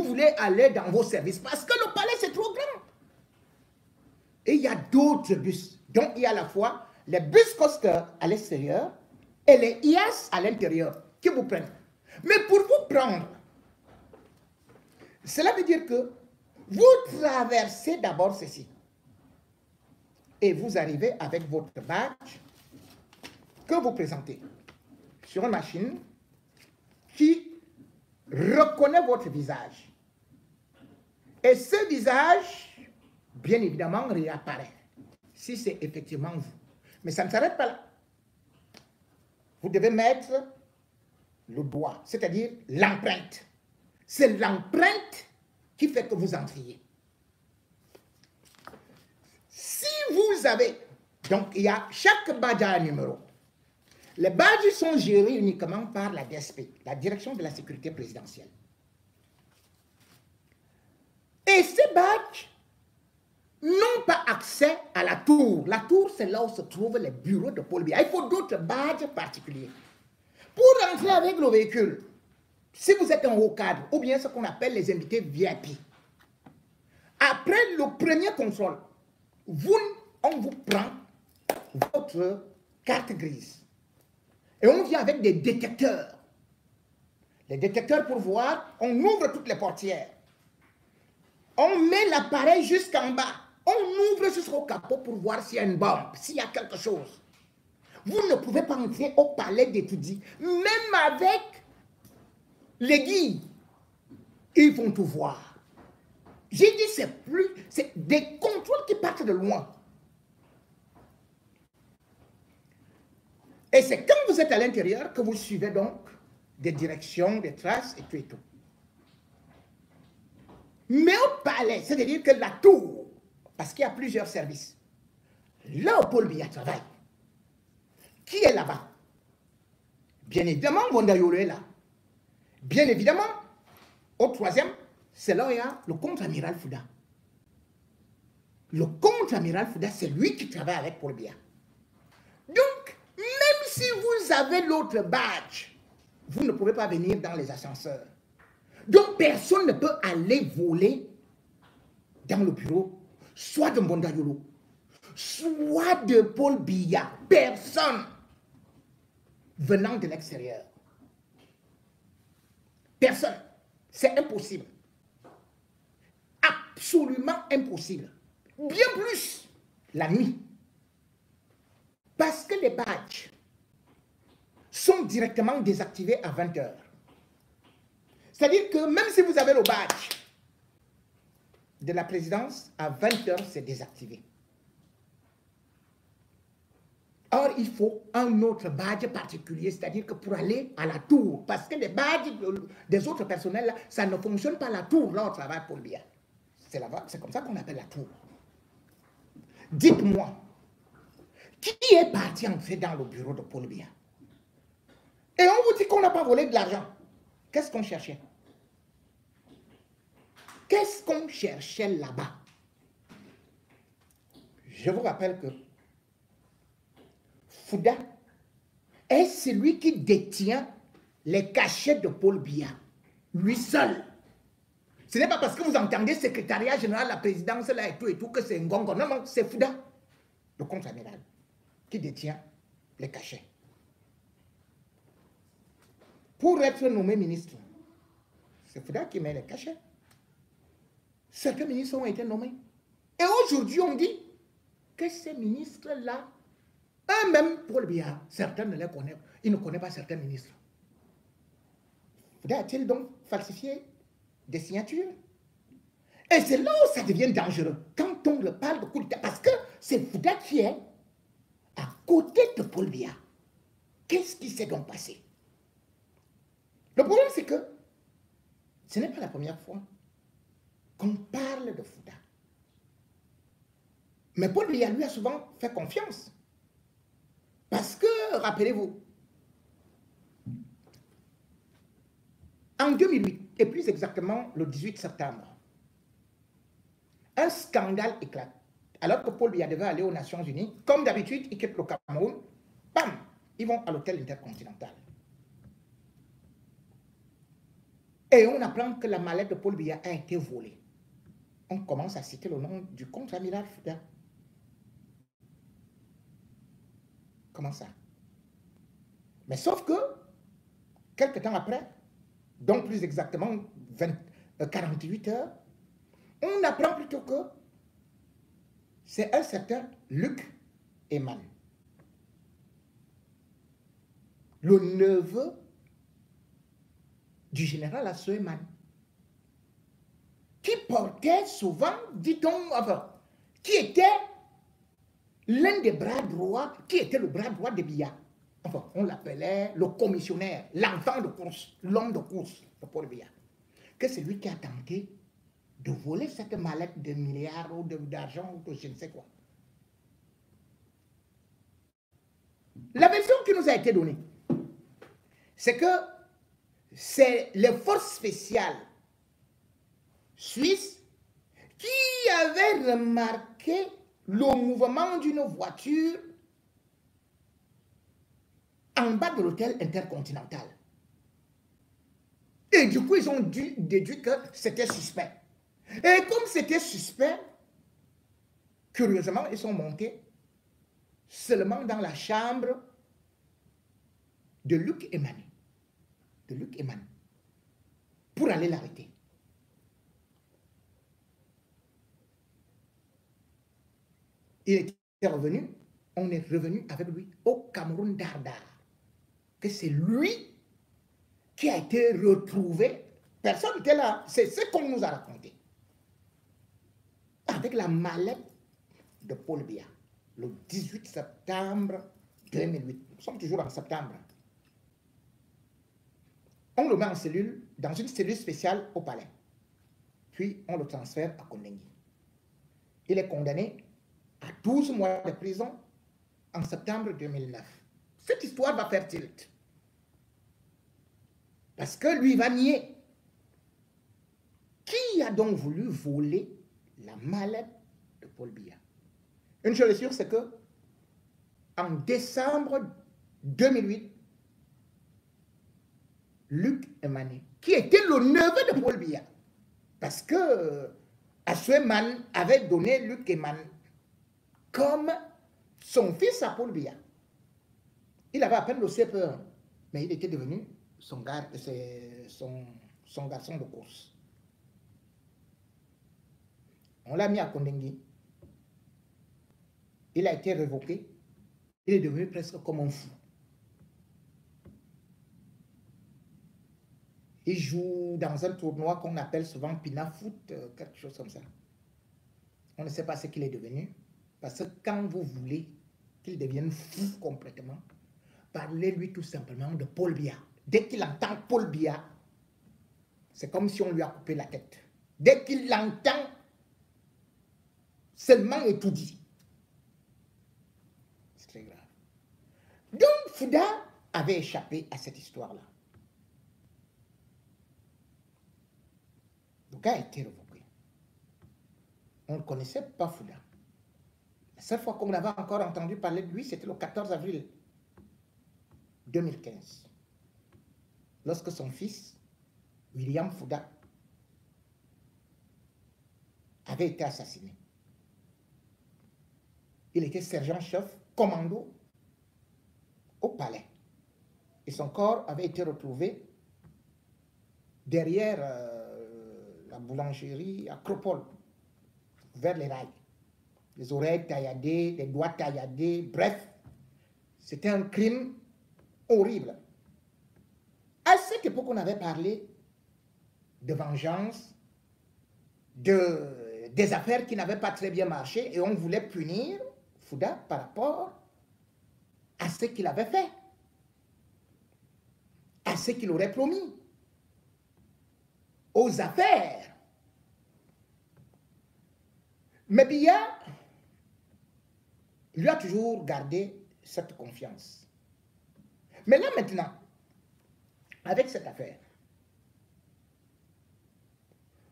voulez aller dans vos services, parce que le palais, c'est trop grand. Et il y a d'autres bus. Donc, il y a à la fois les bus coaster à l'extérieur et les IAS à l'intérieur qui vous prennent. Mais pour vous prendre, cela veut dire que vous traversez d'abord ceci. Et vous arrivez avec votre badge que vous présentez sur une machine qui reconnaît votre visage. Et ce visage, bien évidemment, réapparaît si c'est effectivement vous. Mais ça ne s'arrête pas là. Vous devez mettre le doigt, c'est-à-dire l'empreinte. C'est l'empreinte qui fait que vous entriez. Si vous avez, donc il y a chaque badge a un numéro. Les badges sont gérés uniquement par la DSP, la Direction de la Sécurité Présidentielle. Et ces badges n'ont pas accès à la tour. La tour, c'est là où se trouvent les bureaux de Paul Biya. Il faut d'autres badges particuliers. Pour entrer avec le véhicule, si vous êtes un haut cadre, ou bien ce qu'on appelle les invités VIP, après le premier contrôle, on vous prend votre carte grise. Et on vient avec des détecteurs. Les détecteurs pour voir, on ouvre toutes les portières. On met l'appareil jusqu'en bas. On ouvre jusqu'au capot pour voir s'il y a une bombe, s'il y a quelque chose. Vous ne pouvez pas entrer au palais d'étudier. Même avec les guides, ils vont tout voir. J'ai dit, c'est des contrôles qui partent de loin. Et c'est quand vous êtes à l'intérieur que vous suivez donc des directions, des traces et tout et tout. Mais au palais, c'est-à-dire que la tour, parce qu'il y a plusieurs services, là où Paul Biya travaille, qui est là-bas? Bien évidemment, Mwanda Yolo est là. Bien évidemment, au troisième, c'est là où il y a le contre-amiral Fouda. Le contre-amiral Fouda, c'est lui qui travaille avec Paul Biya. Donc, même si vous avez l'autre badge, vous ne pouvez pas venir dans les ascenseurs. Donc, personne ne peut aller voler dans le bureau, soit de Mbondayolo, soit de Paul Biya. Personne venant de l'extérieur. Personne. C'est impossible. Absolument impossible. Bien plus la nuit. Parce que les badges sont directement désactivés à 20 h. C'est-à-dire que même si vous avez le badge de la présidence, à 20 h, c'est désactivé. Or, il faut un autre badge particulier, c'est-à-dire que pour aller à la tour, parce que les badges des autres personnels, là, ça ne fonctionne pas à la tour, là, on travaille pour le bien. C'est comme ça qu'on appelle la tour. Dites-moi, qui est parti entrer dans le bureau de Paul Biya? Et on vous dit qu'on n'a pas volé de l'argent. Qu'est-ce qu'on cherchait? Qu'est-ce qu'on cherchait là-bas? Je vous rappelle que Fouda est celui qui détient les cachets de Paul Biya. Lui seul. Ce n'est pas parce que vous entendez secrétariat général, la présidence là et tout, que c'est Ngongo. Non, non, c'est Fouda, le contre-amiral, qui détient les cachets. Pour être nommé ministre, c'est Fouda qui met les cachets. Certains ministres ont été nommés. Et aujourd'hui, on dit que ces ministres-là, eux-mêmes, Paul Biya, certains ne les connaissent, ils ne connaissent pas certains ministres. Fouda a-t-il donc falsifié des signatures? Et c'est là où ça devient dangereux, quand on le parle de coup d'État, parce que c'est Fouda qui est à côté de Paul Biya. Qu'est-ce qui s'est donc passé? Le problème, c'est que ce n'est pas la première fois qu'on parle de Fouda. Mais Paul Biya, lui, a souvent fait confiance. Parce que, rappelez-vous, en 2008, et plus exactement le 18 septembre, un scandale éclate. Alors que Paul Biya devait aller aux Nations Unies, comme d'habitude, il quitte le Cameroun, bam, ils vont à l'hôtel intercontinental. Et on apprend que la mallette de Paul Biya a été volée. On commence à citer le nom du contre-amiral Fouda. Comment ça? Mais sauf que, quelques temps après, donc plus exactement 48 heures, on apprend plutôt que c'est un certain Luc Eman, le neveu du général Assoeman, qui portait souvent, dit-on, enfin, qui était l'un des bras droits, qui était le bras droit de Biya. Enfin, on l'appelait le commissionnaire, l'enfant de course, l'homme de course de Paul Biya. Que c'est lui qui a tenté de voler cette mallette de milliards ou d'argent ou de je ne sais quoi. La version qui nous a été donnée, c'est que c'est les forces spéciales suisses qui avaient remarqué le mouvement d'une voiture en bas de l'hôtel intercontinental. Et du coup, ils ont déduit que c'était suspect. Et comme c'était suspect, curieusement, ils sont montés seulement dans la chambre de Luc Eman. Pour aller l'arrêter. Il était revenu, on est revenu avec lui au Cameroun Dardar. Que c'est lui qui a été retrouvé, personne n'était là, c'est ce qu'on nous a raconté, avec la mallette de Paul Biya, le 18 septembre 2008. Nous sommes toujours en septembre. On le met en cellule, dans une cellule spéciale au palais. Puis on le transfère à Kondengui. Il est condamné à 12 mois de prison en septembre 2009. Cette histoire va faire tilt. Parce que lui va nier. Qui a donc voulu voler la mallette de Paul Biya? Une chose est sûre, c'est que en décembre 2008, Luc Eman, qui était le neveu de Paul Biya. Parce que Asueman avait donné Luc Eman comme son fils à Paul Biya. Il avait à peine le CPE, mais il était devenu son garçon de course. On l'a mis à Kondengui. Il a été révoqué. Il est devenu presque comme un fou. Il joue dans un tournoi qu'on appelle souvent Pina Foot, quelque chose comme ça. On ne sait pas ce qu'il est devenu. Parce que quand vous voulez qu'il devienne fou complètement, parlez-lui tout simplement de Paul Biya. Dès qu'il entend Paul Biya, c'est comme si on lui a coupé la tête. Dès qu'il l'entend, seulement est tout dit. C'est très grave. Donc, Fouda avait échappé à cette histoire-là. Le gars a été révoqué. On ne connaissait pas Fouda. La seule fois qu'on avait encore entendu parler de lui, c'était le 14 avril 2015. Lorsque son fils, William Fouda, avait été assassiné. Il était sergent-chef, commando, au palais. Et son corps avait été retrouvé derrière la boulangerie Acropole, vers les rails. Les oreilles tailladées, les doigts tailladés, bref, c'était un crime horrible. À cette époque, on avait parlé de vengeance, des affaires qui n'avaient pas très bien marché et on voulait punir Fouda par rapport à ce qu'il avait fait, à ce qu'il aurait promis, aux affaires. Mais Biya lui a toujours gardé cette confiance. Mais là maintenant, avec cette affaire,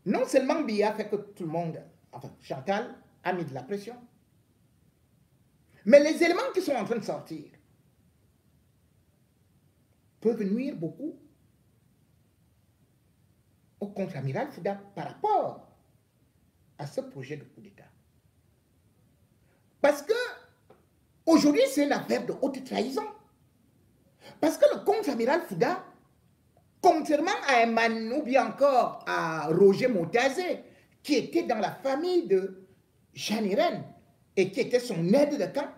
non seulement Biya fait que tout le monde, enfin Chantal, a mis de la pression, mais les éléments qui sont en train de sortir peuvent nuire beaucoup au contre-amiral Fouda par rapport à ce projet de coup d'État. Parce que aujourd'hui, c'est une affaire de haute trahison. Parce que le contre-amiral Fouda, contrairement à Eman ou bien encore à Roger Montazé, qui était dans la famille de Jean Irène et qui était son aide de camp,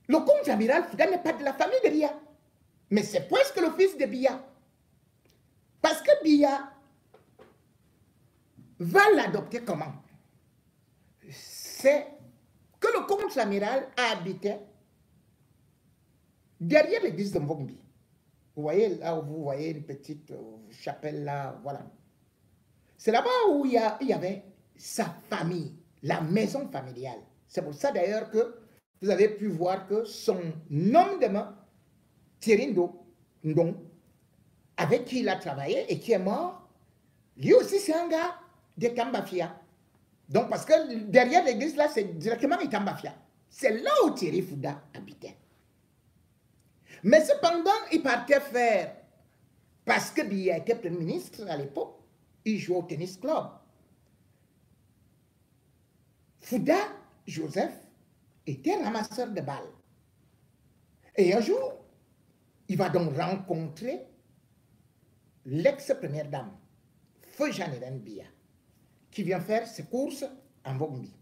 le contre-amiral Fouda n'est pas de la famille de Biya, mais c'est presque le fils de Biya. Parce que Biya va l'adopter comment? C'est que le contre-amiral habitait derrière l'église de Mbongbi. Vous voyez là où vous voyez une petite chapelle là, voilà. C'est là-bas où il y avait sa famille, la maison familiale. C'est pour ça d'ailleurs que vous avez pu voir que son homme de main, Thirindo Ndong, avec qui il a travaillé et qui est mort, lui aussi c'est un gars de Tambafia. Donc parce que derrière l'église là, c'est directement Itambafia. C'est là où Thierry Fouda habitait. Mais cependant, il partait faire, parce que Biya était Premier ministre à l'époque, il jouait au tennis club. Fouda, Joseph, était ramasseur de balles. Et un jour, il va donc rencontrer l'ex-première dame, Feu Jeanne Biya, qui vient faire ses courses en Mbongbi.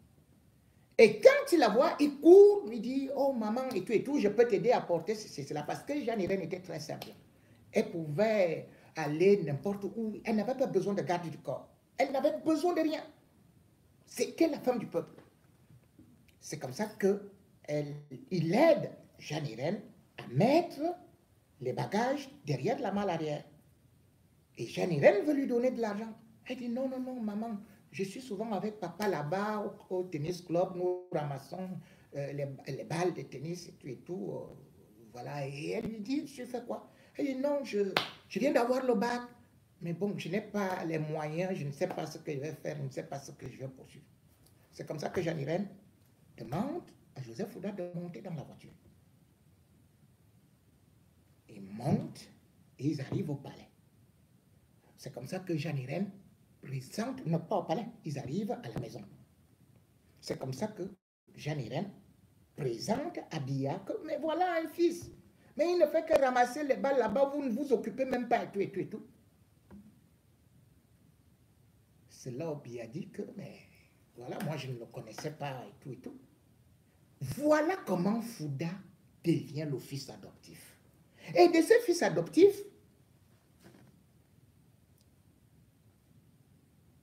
Et quand il la voit, il court, il dit, oh maman, et tout, je peux t'aider à porter ceci, cela. Parce que Jeanne Irène était très simple. Elle pouvait aller n'importe où. Elle n'avait pas besoin de garde du corps. Elle n'avait besoin de rien. C'était la femme du peuple. C'est comme ça qu'il aide Jeanne Irène à mettre les bagages derrière la malle arrière. Et Jeanne Irène veut lui donner de l'argent. Elle dit, non, non, non, maman, je suis souvent avec papa là-bas au tennis club, nous ramassons les balles de tennis et tout. Voilà. Et elle lui dit, tu fais quoi? Elle dit, non, je viens d'avoir le bac, mais bon, je n'ai pas les moyens, je ne sais pas ce que je vais faire, je ne sais pas ce que je vais poursuivre. C'est comme ça que Jeanne Irène demande à Joseph Fouda de monter dans la voiture. Il monte et ils arrivent au palais. C'est comme ça que Jeanne Irène présente, non pas au palais, ils arrivent à la maison. C'est comme ça que Jeanne Irène présente à Biya que, mais voilà un fils. Mais il ne fait que ramasser les balles là-bas, vous ne vous occupez même pas et tout et tout et tout. C'est là où Biya dit que, mais voilà, moi je ne le connaissais pas et tout et tout. Voilà comment Fouda devient le fils adoptif. Et de ce fils adoptif,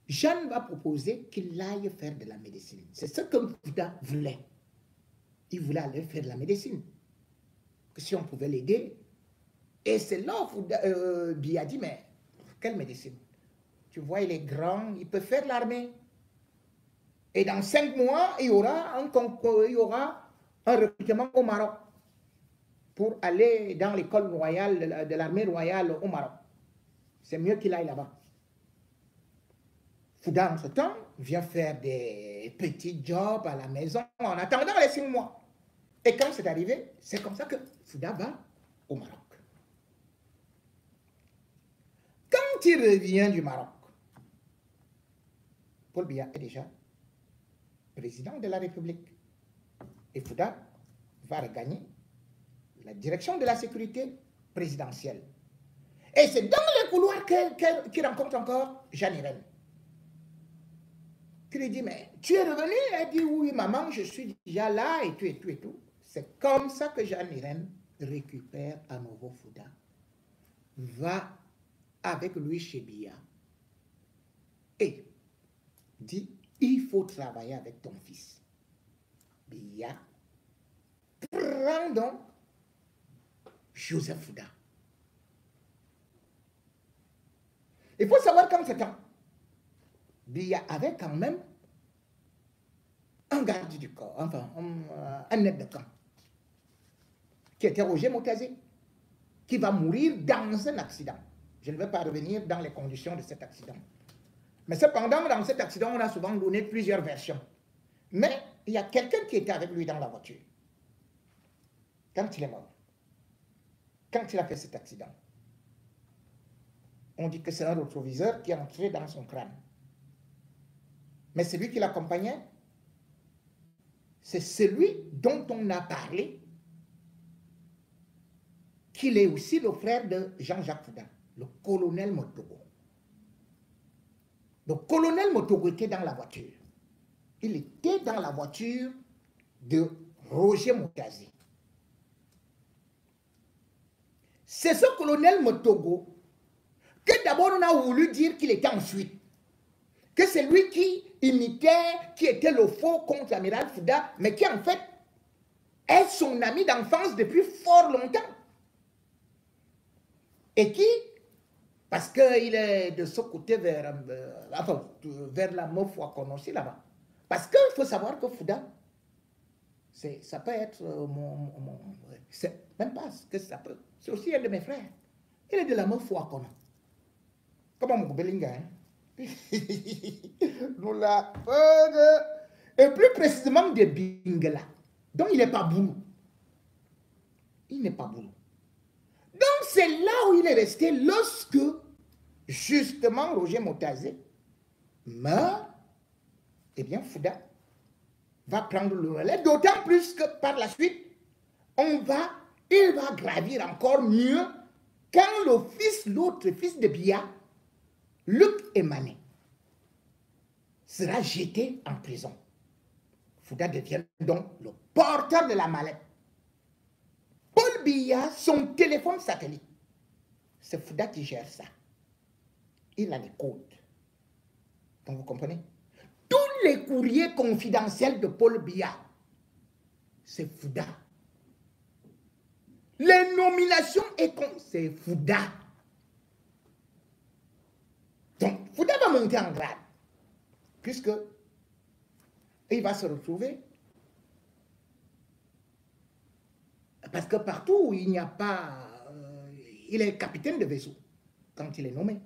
Jeanne va proposer qu'il aille faire de la médecine. C'est ce que Fouda voulait. Il voulait aller faire de la médecine. Que si on pouvait l'aider. Et c'est là où Biya dit, mais quelle médecine? Tu vois, il est grand, il peut faire l'armée. Et dans 5 mois, il y aura un recrutement au Maroc pour aller dans l'école royale de l'armée royale au Maroc. C'est mieux qu'il aille là-bas. Fouda, en ce temps, vient faire des petits jobs à la maison en attendant les 5 mois. Et quand c'est arrivé, c'est comme ça que Fouda va au Maroc. Quand il revient du Maroc, Paul Biya est déjà président de la République. Et Fouda va regagner la direction de la sécurité présidentielle. Et c'est dans les couloirs qu'il rencontre encore Jeanne Irène. Qui lui dit, mais tu es revenu? Elle dit, oui, maman, je suis déjà là, et tout, et tout, et tout. C'est comme ça que Jeanne Irène récupère à nouveau Fouda. Va avec lui chez Biya. Et dit, il faut travailler avec ton fils. Biya prend donc Joseph Fouda. Il faut savoir qu'en ce temps, Biya avait quand même un garde du corps, enfin un aide de camp, qui était Roger Motazé, qui va mourir dans un accident. Je ne vais pas revenir dans les conditions de cet accident. Mais cependant, dans cet accident, on a souvent donné plusieurs versions. Mais il y a quelqu'un qui était avec lui dans la voiture. Quand il est mort, quand il a fait cet accident, on dit que c'est un rétroviseur qui est entré dans son crâne. Mais celui qui l'accompagnait, c'est celui dont on a parlé, qu'il est aussi le frère de Jean-Jacques Fouda, le colonel Motogo. Le colonel Motogo était dans la voiture. Il était dans la voiture de Roger Motazé. C'est ce colonel Motogo que d'abord on a voulu dire qu'il était en fuite. Que c'est lui qui imitait, qui était le faux contre l'amiral Fouda, mais qui en fait est son ami d'enfance depuis fort longtemps. Et qui, parce qu'il est de ce côté vers la Mofouakon aussi là-bas. Parce qu'il faut savoir que Fouda, ça peut être même pas ce que ça peut. C'est aussi un de mes frères. Il est de la Mofouakon. Comment mon Belinga, hein? Et plus précisément de Bingala. Donc il n'est pas boulot. Il n'est pas boulot. Donc c'est là où il est resté lorsque justement Roger Motazé meurt. Eh bien Fouda va prendre le relais, d'autant plus que par la suite, il va gravir encore mieux quand l'autre fils de Biya, Luc Emané, sera jeté en prison. Fouda devient donc le porteur de la mallette. Paul Biya, son téléphone satellite, c'est Fouda qui gère ça. Il a les codes. Donc vous comprenez? Tous les courriers confidentiels de Paul Biya, c'est Fouda. Les nominations c'est Fouda. Donc, Fouda va monter en grade, puisque il va se retrouver, parce que partout où il n'y a pas, il est capitaine de vaisseau, quand il est nommé.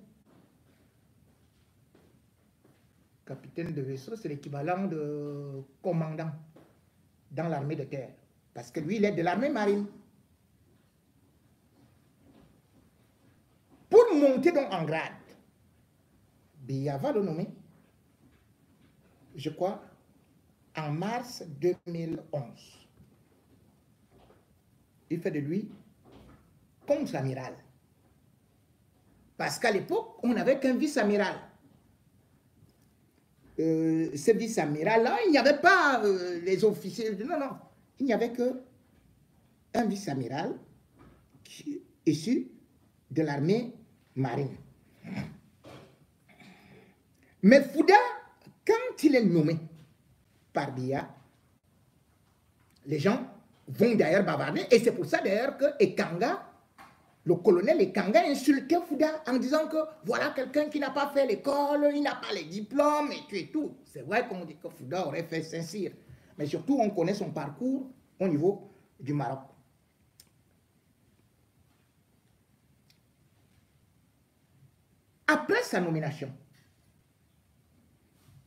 Capitaine de vaisseau, c'est l'équivalent de commandant dans l'armée de terre, parce que lui, il est de l'armée marine. pour monter donc en grade, Biya va le nommer, je crois, en mars 2011. Il fait de lui contre-amiral. Parce qu'à l'époque, on n'avait qu'un vice-amiral. Ce vice-amiral-là, il n'y avait pas les officiers. Non, non. Il n'y avait qu'un vice-amiral issu de l'armée marine. Mais Fouda, quand il est nommé par Biya, les gens vont d'ailleurs bavarder. Et c'est pour ça d'ailleurs que Ekanga, le colonel Ekanga, insultait Fouda en disant que voilà quelqu'un qui n'a pas fait l'école, il n'a pas les diplômes et tout. C'est vrai qu'on dit que Fouda aurait fait Saint-Cyr. Mais surtout, on connaît son parcours au niveau du Maroc. Après sa nomination,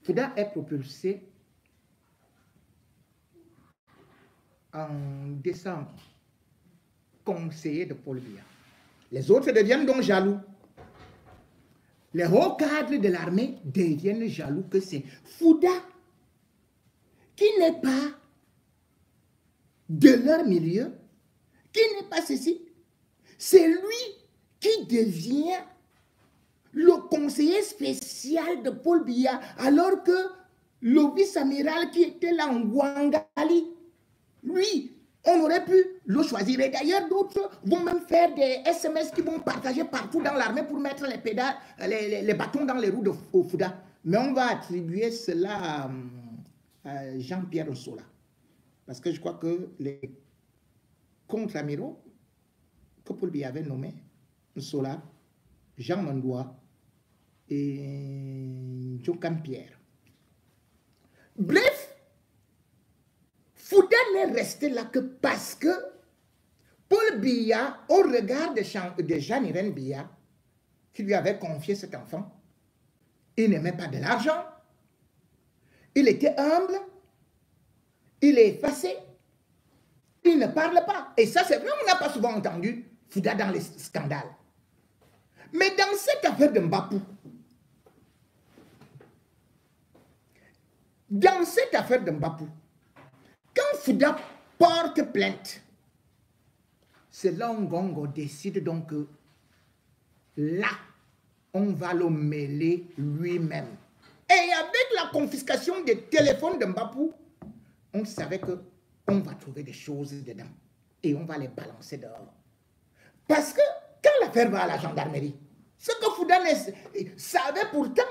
Fouda est propulsé en décembre conseiller de Paul Biya. Les autres deviennent donc jaloux. Les hauts cadres de l'armée deviennent jaloux que c'est Fouda qui n'est pas de leur milieu, qui n'est pas ceci. C'est lui qui devient le conseiller spécial de Paul Biya, alors que le vice-amiral qui était là en Ouangali, lui, on aurait pu le choisir. Et d'ailleurs, d'autres vont même faire des SMS qui vont partager partout dans l'armée pour mettre les pédales, les bâtons dans les roues de Fouda. Mais on va attribuer cela à Jean-Pierre Sola. Parce que je crois que les contre-amiraux que Paul Biya avait nommés, Sola, Jean Mandoua et Djokan Pierre. Bref, Fouda n'est resté là que parce que Paul Biya, au regard de Jean-Irène Biya, qui lui avait confié cet enfant, il n'aimait pas de l'argent, il était humble, il est effacé, il ne parle pas. Et ça, c'est vrai, on n'a pas souvent entendu Fouda dans les scandales. Mais dans cette affaire de Mbapou, quand Fouda porte plainte, c'est là où Ngongo décide donc que là, on va le mêler lui-même. Et avec la confiscation des téléphones de Mbapou, on savait qu'on va trouver des choses dedans et on va les balancer dehors. Parce que quand l'affaire va à la gendarmerie, ce que Fouda savait pourtant,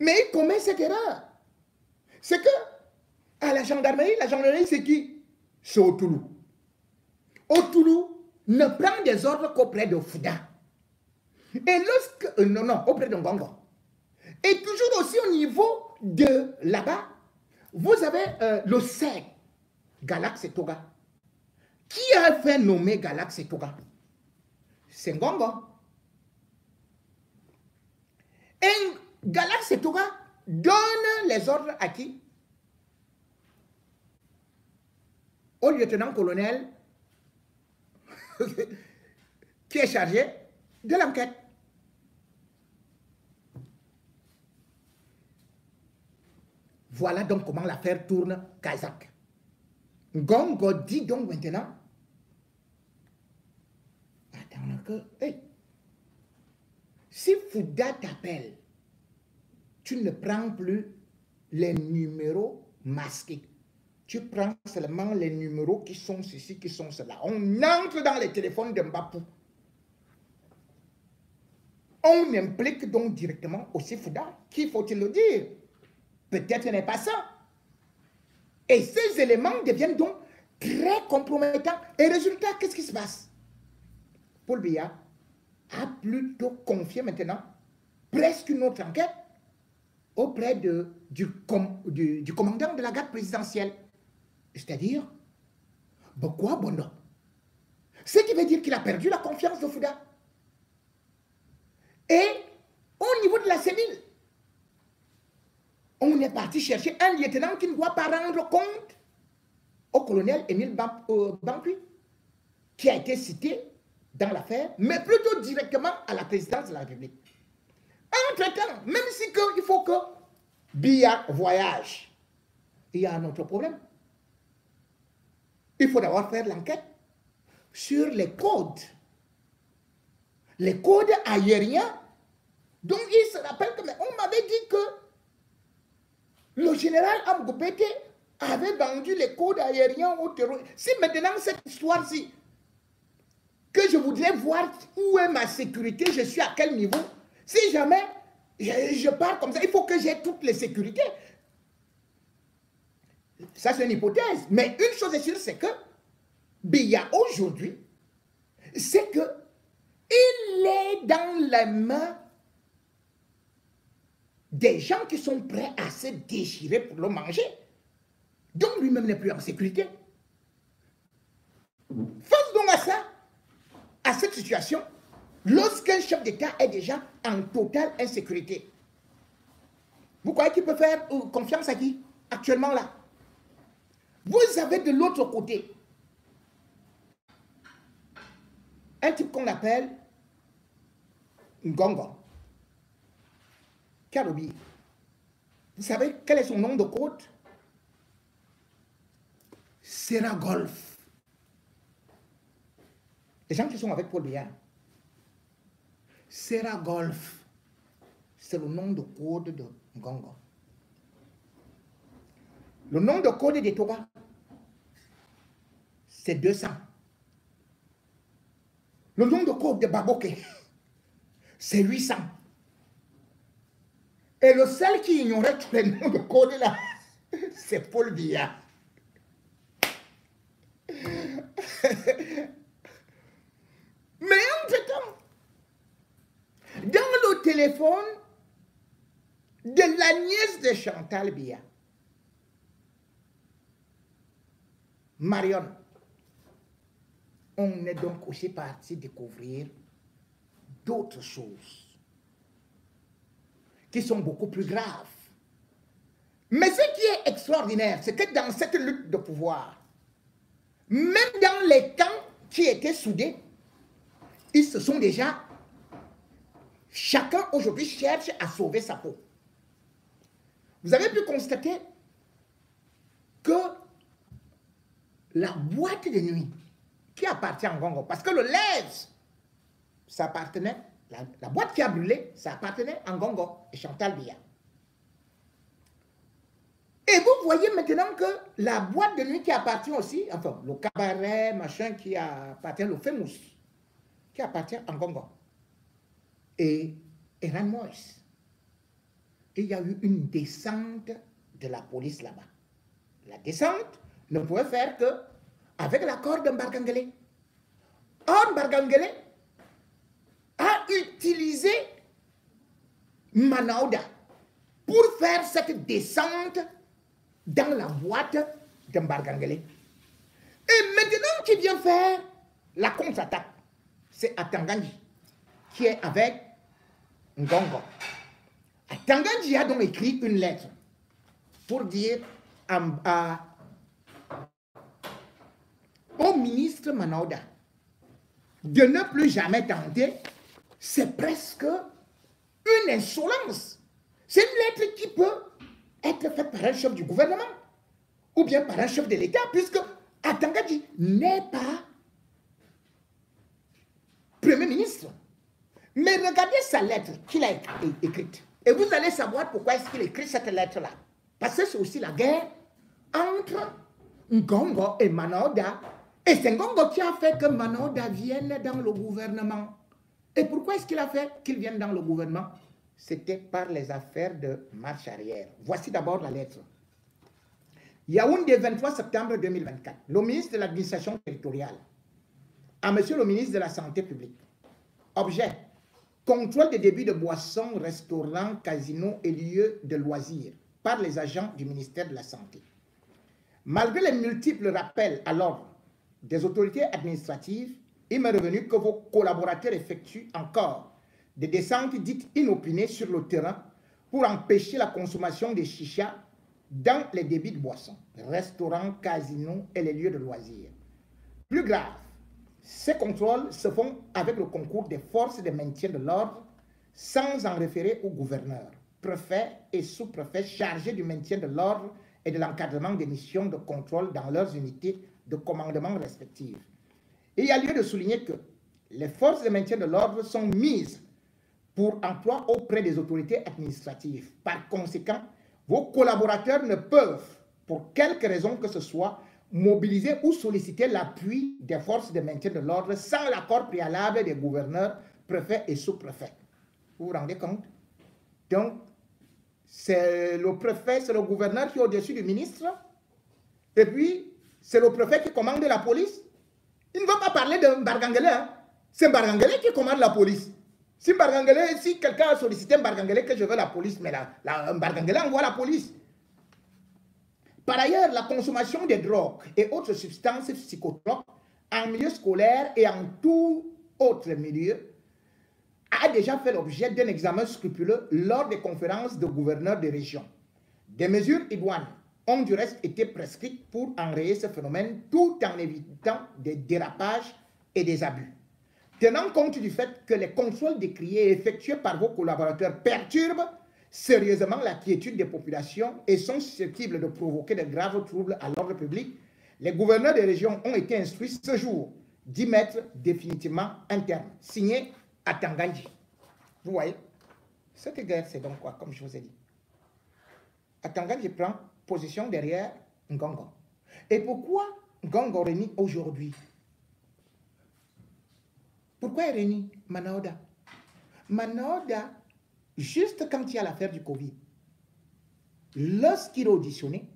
mais il commet cette erreur. C'est que à la gendarmerie c'est qui? C'est Otoulou. Otoulou ne prend des ordres qu'auprès de Fouda. Et lorsque... non, auprès de Ngongo. Et toujours aussi au niveau de là-bas, vous avez le SEG, Galax et Toga. Qui a fait nommer Galax et Toga? C'est Ngongo. Et Galax et Toga donne les ordres à qui? Au lieutenant-colonel qui est chargé de l'enquête. Voilà donc comment l'affaire tourne Kazakh. Ngongo dit donc maintenant, attends que, hey, si Fouda t'appelle, tu ne prends plus les numéros masqués. Tu prends seulement les numéros qui sont ceci, qui sont cela. On entre dans les téléphones de Mbapou. On implique donc directement aussi Fouda. Qui faut-il le dire? Peut-être n'est pas ça. Et ces éléments deviennent donc très compromettants. Et résultat, qu'est-ce qui se passe? Paul Biya a plutôt confié maintenant presque une autre enquête auprès du commandant de la garde présidentielle. C'est-à-dire, Bokwa Bondo. Ce qui veut dire qu'il a perdu la confiance de Fouda. Et au niveau de la cellule, on est parti chercher un lieutenant qui ne doit pas rendre compte au colonel Émile Bankui, qui a été cité dans l'affaire, mais plutôt directement à la présidence de la République. Entre-temps, même si il faut que Biya voyage, il y a un autre problème. Il faut d'abord faire l'enquête sur les codes aériens. Donc, il se rappelle que on m'avait dit que le général Amgopete avait vendu les codes aériens aux terroristes. Si maintenant cette histoire-ci, que je voudrais voir où est ma sécurité, je suis à quel niveau, si jamais je pars comme ça, il faut que j'ai toutes les sécurités. Ça, c'est une hypothèse. Mais une chose est sûre, c'est que Biya aujourd'hui, c'est que il est dans les mains des gens qui sont prêts à se déchirer pour le manger. Donc lui-même n'est plus en sécurité. Face donc à ça, à cette situation, lorsqu'un chef d'État est déjà en totale insécurité, vous croyez qu'il peut faire confiance à qui actuellement là? Vous avez de l'autre côté un type qu'on appelle Ngongo, Karobi. Vous savez quel est son nom de code? Serra Golf. Les gens qui sont avec Paul Biya, Serra Golf, c'est le nom de code de Ngongo. Le nom de code des Toba, c'est 200. Le nom de code de Baboke, c'est 800. Et le seul qui ignorait tous les noms de code là, c'est Paul Biya. Mais entre-temps, dans le téléphone de la nièce de Chantal Biya, Marion, on est donc aussi parti découvrir d'autres choses qui sont beaucoup plus graves. Mais ce qui est extraordinaire, c'est que dans cette lutte de pouvoir, même dans les camps qui étaient soudés, ils se sont déjà... Chacun aujourd'hui cherche à sauver sa peau. Vous avez pu constater que la boîte de nuit qui appartient à Ngongo, parce que le Lèvres, ça appartenait, la boîte qui a brûlé, ça appartenait à Ngongo et Chantal Biya. Et vous voyez maintenant que la boîte de nuit qui appartient aussi, enfin, le cabaret, machin, qui appartient, le Famous, qui appartient à Ngongo et Eran Moïse. Il y a eu une descente de la police là-bas. La descente ne pouvait faire que avec l'accord de Mbargangele. Or, Mbargangele a utilisé Manaouda pour faire cette descente dans la boîte de Mbargangele. Et maintenant, qui vient faire la contre-attaque? C'est Atanganji, qui est avec Ngongo. Atanganji a donc écrit une lettre pour dire au ministre Manaouda de ne plus jamais tenter. C'est presque une insolence. C'est une lettre qui peut être faite par un chef du gouvernement ou bien par un chef de l'État, puisque Atanganji n'est pas Premier ministre. Mais regardez sa lettre qu'il a écrite. Et vous allez savoir pourquoi est-ce qu'il écrit cette lettre-là. Parce que c'est aussi la guerre entre Ngongo et Manaouda. Et c'est Ngongo qui a fait que Manaouda vienne dans le gouvernement. Et pourquoi est-ce qu'il a fait qu'il vienne dans le gouvernement? C'était par les affaires de marche arrière. Voici d'abord la lettre. Yaoundé, 23 septembre 2024. Le ministre de l'administration territoriale à monsieur le ministre de la Santé publique. Objet: contrôle des débits de boissons, restaurants, casinos et lieux de loisirs par les agents du ministère de la Santé. Malgré les multiples rappels à l'ordre des autorités administratives, il m'est revenu que vos collaborateurs effectuent encore des descentes dites inopinées sur le terrain pour empêcher la consommation des chichas dans les débits de boissons, restaurants, casinos et les lieux de loisirs. Plus grave, Ces contrôles se font avec le concours des forces de maintien de l'ordre sans en référer au gouverneur, préfet et sous-préfet chargés du maintien de l'ordre et de l'encadrement des missions de contrôle dans leurs unités de commandement respectives. Et il y a lieu de souligner que les forces de maintien de l'ordre sont mises pour emploi auprès des autorités administratives. Par conséquent, vos collaborateurs ne peuvent, pour quelque raison que ce soit, mobiliser ou solliciter l'appui des forces de maintien de l'ordre sans l'accord préalable des gouverneurs, préfets et sous-préfets. Vous vous rendez compte? Donc, c'est le préfet, c'est le gouverneur qui est au-dessus du ministre, et puis c'est le préfet qui commande la police. Il ne va pas parler de Mbargangele, hein. C'est Mbargangele qui commande la police. Si quelqu'un a sollicité Mbargangele que je veux la police, mais Mbargangele envoie la police. Par ailleurs, la consommation de drogues et autres substances psychotropes en milieu scolaire et en tout autre milieu a déjà fait l'objet d'un examen scrupuleux lors des conférences de gouverneurs des régions. Des mesures idoines ont du reste été prescrites pour enrayer ce phénomène tout en évitant des dérapages et des abus. Tenant compte du fait que les contrôles décriés et effectués par vos collaborateurs perturbent sérieusement la quiétude des populations et sont susceptibles de provoquer de graves troubles à l'ordre public, les gouverneurs des régions ont été instruits ce jour d'y mettre définitivement un terme. Signé Atanganji. Vous voyez, cette guerre, c'est donc quoi, comme je vous ai dit? Atanganji prend position derrière Ngongo. Et pourquoi Ngongo réunit aujourd'hui? Pourquoi il réunit Manaoda? Manaoda, juste quand il y a l'affaire du Covid, lorsqu'il est auditionné,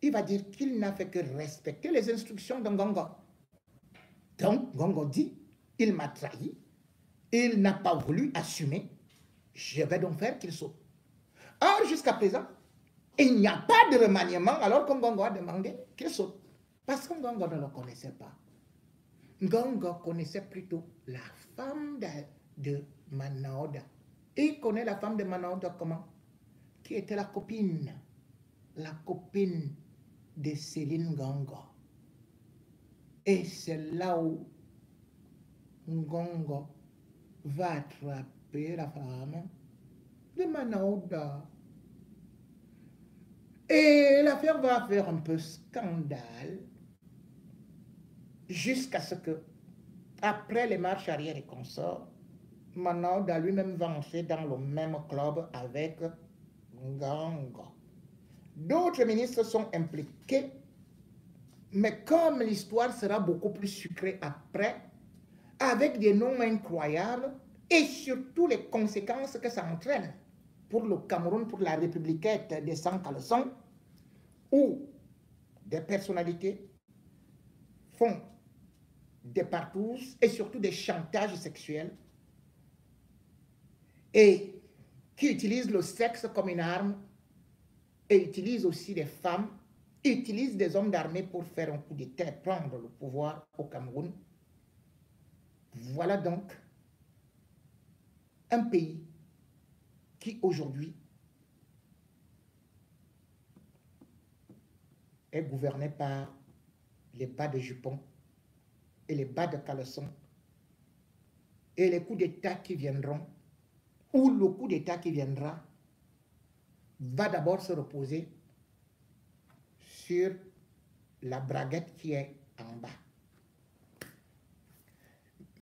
il va dire qu'il n'a fait que respecter les instructions de Ngongo. Donc, Ngongo dit, il m'a trahi, il n'a pas voulu assumer, je vais donc faire qu'il saute. Or, jusqu'à présent, il n'y a pas de remaniement alors que Ngongo a demandé qu'il saute. Parce que Ngongo ne le connaissait pas. Ngongo connaissait plutôt la femme de Manaoda. Il connaît la femme de Manaoda comment? Qui était la copine de Céline Ngongo. Et c'est là où Ngongo va attraper la femme de Manaoda. Et l'affaire va faire un peu scandale jusqu'à ce que, après les marches arrière et consorts, Manaoda lui-même va entrer dans le même club avec Ngongo. D'autres ministres sont impliqués, mais comme l'histoire sera beaucoup plus sucrée après, avec des noms incroyables et surtout les conséquences que ça entraîne pour le Cameroun, pour la républiquette des sans-caleçons, où des personnalités font des partouzes et surtout des chantages sexuels et qui utilisent le sexe comme une arme et utilisent aussi des femmes, utilisent des hommes d'armée pour faire un coup d'État et prendre le pouvoir au Cameroun. Voilà donc un pays qui aujourd'hui est gouverné par les bas de jupons et les bas de caleçon et les coups d'État qui viendront, ou le coup d'État qui viendra, va d'abord se reposer sur la braguette qui est en bas.